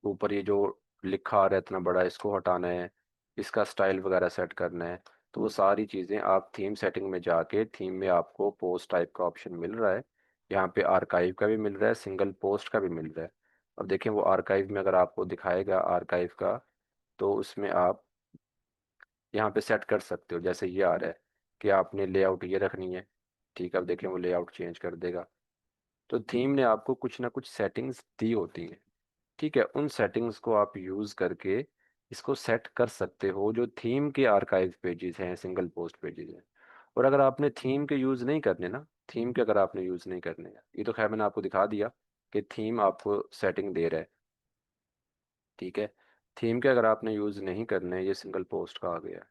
ऊपर ये जो लिखा आ रहा है इतना बड़ा, इसको हटाना है, इसका स्टाइल वगैरह सेट करना है। तो वो सारी चीज़ें आप थीम सेटिंग में जाके, थीम में आपको पोस्ट टाइप का ऑप्शन मिल रहा है, यहाँ पे आर्काइव का भी मिल रहा है, सिंगल पोस्ट का भी मिल रहा है। अब देखें, वो आर्काइव में अगर आपको दिखाएगा आर्काइव का, तो उसमें आप यहाँ पे सेट कर सकते हो। जैसे ये आ रहा है कि आपने लेआउट ये रखनी है। ठीक है, अब देखें वो लेआउट चेंज कर देगा। तो थीम ने आपको कुछ ना कुछ सेटिंग्स दी होती हैं। ठीक है, उन सेटिंग्स को आप यूज़ करके इसको सेट कर सकते हो, जो थीम के आर्काइव पेजेस हैं, सिंगल पोस्ट पेजेस हैं। और अगर आपने थीम के यूज़ नहीं करने ना, थीम के अगर आपने यूज़ नहीं करने, ये तो खैर मैंने आपको दिखा दिया कि थीम आपको सेटिंग दे रहा है। ठीक है, थीम के अगर आपने यूज़ नहीं करने, ये सिंगल पोस्ट का आ गया है।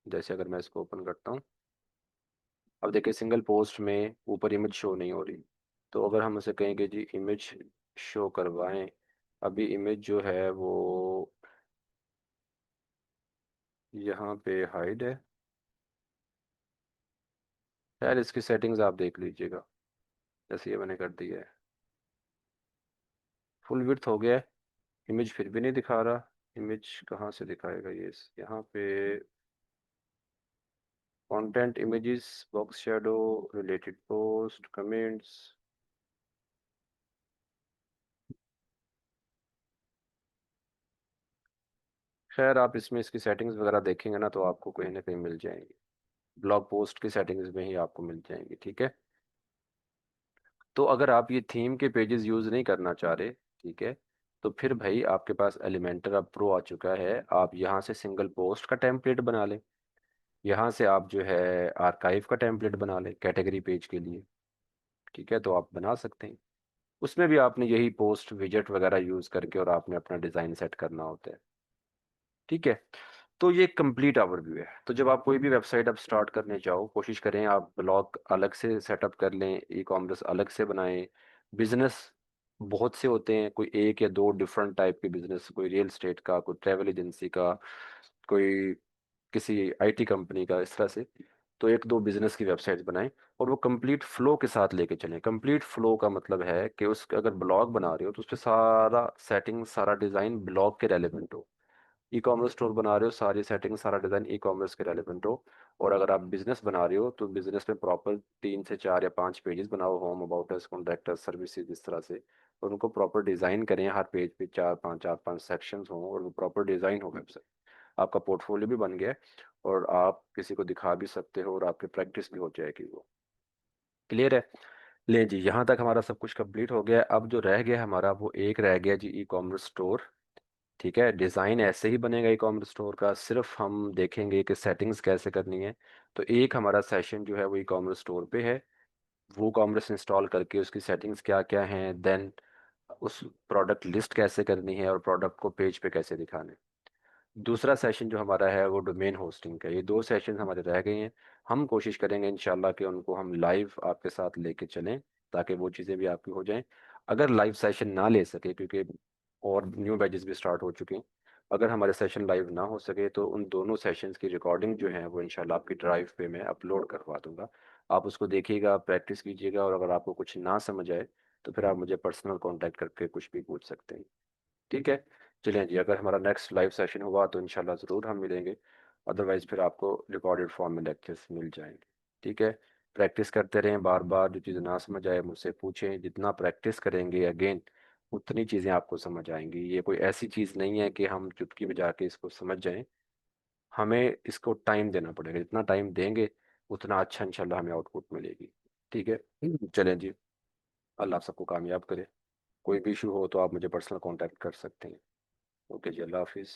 जैसे अगर मैं इसको ओपन करता हूँ, अब देखिए सिंगल पोस्ट में ऊपर इमेज शो नहीं हो रही, तो अगर हम उसे कहेंगे जी इमेज शो करवाएं, अभी इमेज जो है वो यहाँ पे हाइड है। यार इसकी सेटिंग्स आप देख लीजिएगा, जैसे ये मैंने कर दिया है, फुल विड्थ हो गया है, इमेज फिर भी नहीं दिखा रहा। इमेज कहाँ से दिखाएगा ये, यहाँ पे content, images, box shadow, related post, comments. खैर आप इसमें इसकी सेटिंग्स वगैरह देखेंगे ना तो आपको कहीं ना कहीं मिल जाएंगी, ब्लॉग पोस्ट की सेटिंग्स में ही आपको मिल जाएंगी, ठीक है। तो अगर आप ये थीम के पेजेस यूज़ नहीं करना चाह रहे, ठीक है, तो फिर भाई आपके पास एलिमेंटर अब प्रो आ चुका है। आप यहाँ से सिंगल पोस्ट का टेम्पलेट बना लें, यहाँ से आप जो है आर्काइव का टेम्पलेट बना लें कैटेगरी पेज के लिए, ठीक है, तो आप बना सकते हैं। उसमें भी आपने यही पोस्ट विजेट वगैरह यूज़ करके और आपने अपना डिज़ाइन सेट करना होता है, ठीक है। तो ये कंप्लीट ओवरव्यू है। तो जब आप कोई भी वेबसाइट आप स्टार्ट करने जाओ, कोशिश करें आप ब्लॉग अलग से सेटअप कर लें, ई कॉमर्स अलग से बनाएं। बिजनेस बहुत से होते हैं, कोई एक या दो डिफरेंट टाइप के बिजनेस, कोई रियल एस्टेट का, कोई ट्रैवल एजेंसी का, कोई किसी आईटी कंपनी का, इस तरह से। तो एक दो बिजनेस की वेबसाइट्स बनाएं और वो कंप्लीट फ्लो के साथ लेके चलें। कंप्लीट फ्लो का मतलब है कि उस अगर ब्लॉग बना रहे हो तो उस पर सारा सेटिंग, सारा डिज़ाइन ब्लॉग के रेलेवेंट हो। ई कॉमर्स स्टोर बना रहे हो, सारी सेटिंग सारा डिज़ाइन ई कॉमर्स के रेलेवेंट हो। और अगर आप बिजनेस बना रहे हो तो बिजनेस में प्रॉपर 3 से 4 या 5 पेजेस बनाओ, home, about us, contact us, services, इस तरह से। और उनको प्रॉपर डिज़ाइन करें, हर पेज पे 4 5 सेक्शंस हों और वो प्रॉपर डिज़ाइन हो वेबसाइट। आपका पोर्टफोलियो भी बन गया है और आप किसी को दिखा भी सकते हो और आपकी प्रैक्टिस भी हो जाएगी वो। क्लियर है। ले जी, यहाँ तक हमारा सब कुछ कंप्लीट हो गया है। अब जो रह गया हमारा, वो एक रह गया जी ई कॉमर्स स्टोर, ठीक है। डिज़ाइन ऐसे ही बनेगा ई कॉमर्स स्टोर का, सिर्फ हम देखेंगे कि सेटिंग्स कैसे करनी है। तो एक हमारा सेशन जो है वो ई कॉमर्स स्टोर पे है, वो कॉमर्स इंस्टॉल करके उसकी सेटिंग्स क्या क्या हैं, देन उस प्रोडक्ट लिस्ट कैसे करनी है और प्रोडक्ट को पेज पे कैसे दिखाना है। दूसरा सेशन जो हमारा है वो डोमेन होस्टिंग का। ये दो सेशन हमारे रह गए हैं। हम कोशिश करेंगे इंशाल्लाह कि उनको हम लाइव आपके साथ लेके चलें, ताकि वो चीज़ें भी आपकी हो जाएं। अगर लाइव सेशन ना ले सके, क्योंकि और न्यू बैचेस भी स्टार्ट हो चुके हैं, अगर हमारे सेशन लाइव ना हो सके तो उन दोनों सेशंस की रिकॉर्डिंग जो है वो इंशाल्लाह आपकी ड्राइव पे मैं अपलोड करवा दूंगा। आप उसको देखिएगा, प्रैक्टिस कीजिएगा, और अगर आपको कुछ ना समझ आए तो फिर आप मुझे पर्सनल कांटेक्ट करके कुछ भी पूछ सकते हैं, ठीक है। चलिए जी, अगर हमारा नेक्स्ट लाइव सेशन हुआ तो इंशाल्लाह ज़रूर हम मिलेंगे। अदरवाइज़ फिर आपको रिकॉर्डेड फॉर्म में लेक्चर्स मिल जाएंगे, ठीक है। प्रैक्टिस करते रहें, बार बार जो चीज़ ना समझ आए मुझसे पूछें। जितना प्रैक्टिस करेंगे अगेन, उतनी चीज़ें आपको समझ आएंगी। ये कोई ऐसी चीज़ नहीं है कि हम चुटकी बजा के इसको समझ जाएं। हमें इसको टाइम देना पड़ेगा, जितना टाइम देंगे उतना अच्छा इंशाल्लाह हमें आउटपुट मिलेगी, ठीक है। चलें जी, अल्लाह आप सबको कामयाब करे। कोई भी इशू हो तो आप मुझे पर्सनल कांटेक्ट कर सकते हैं। ओके जी, अल्लाह हाफिज़।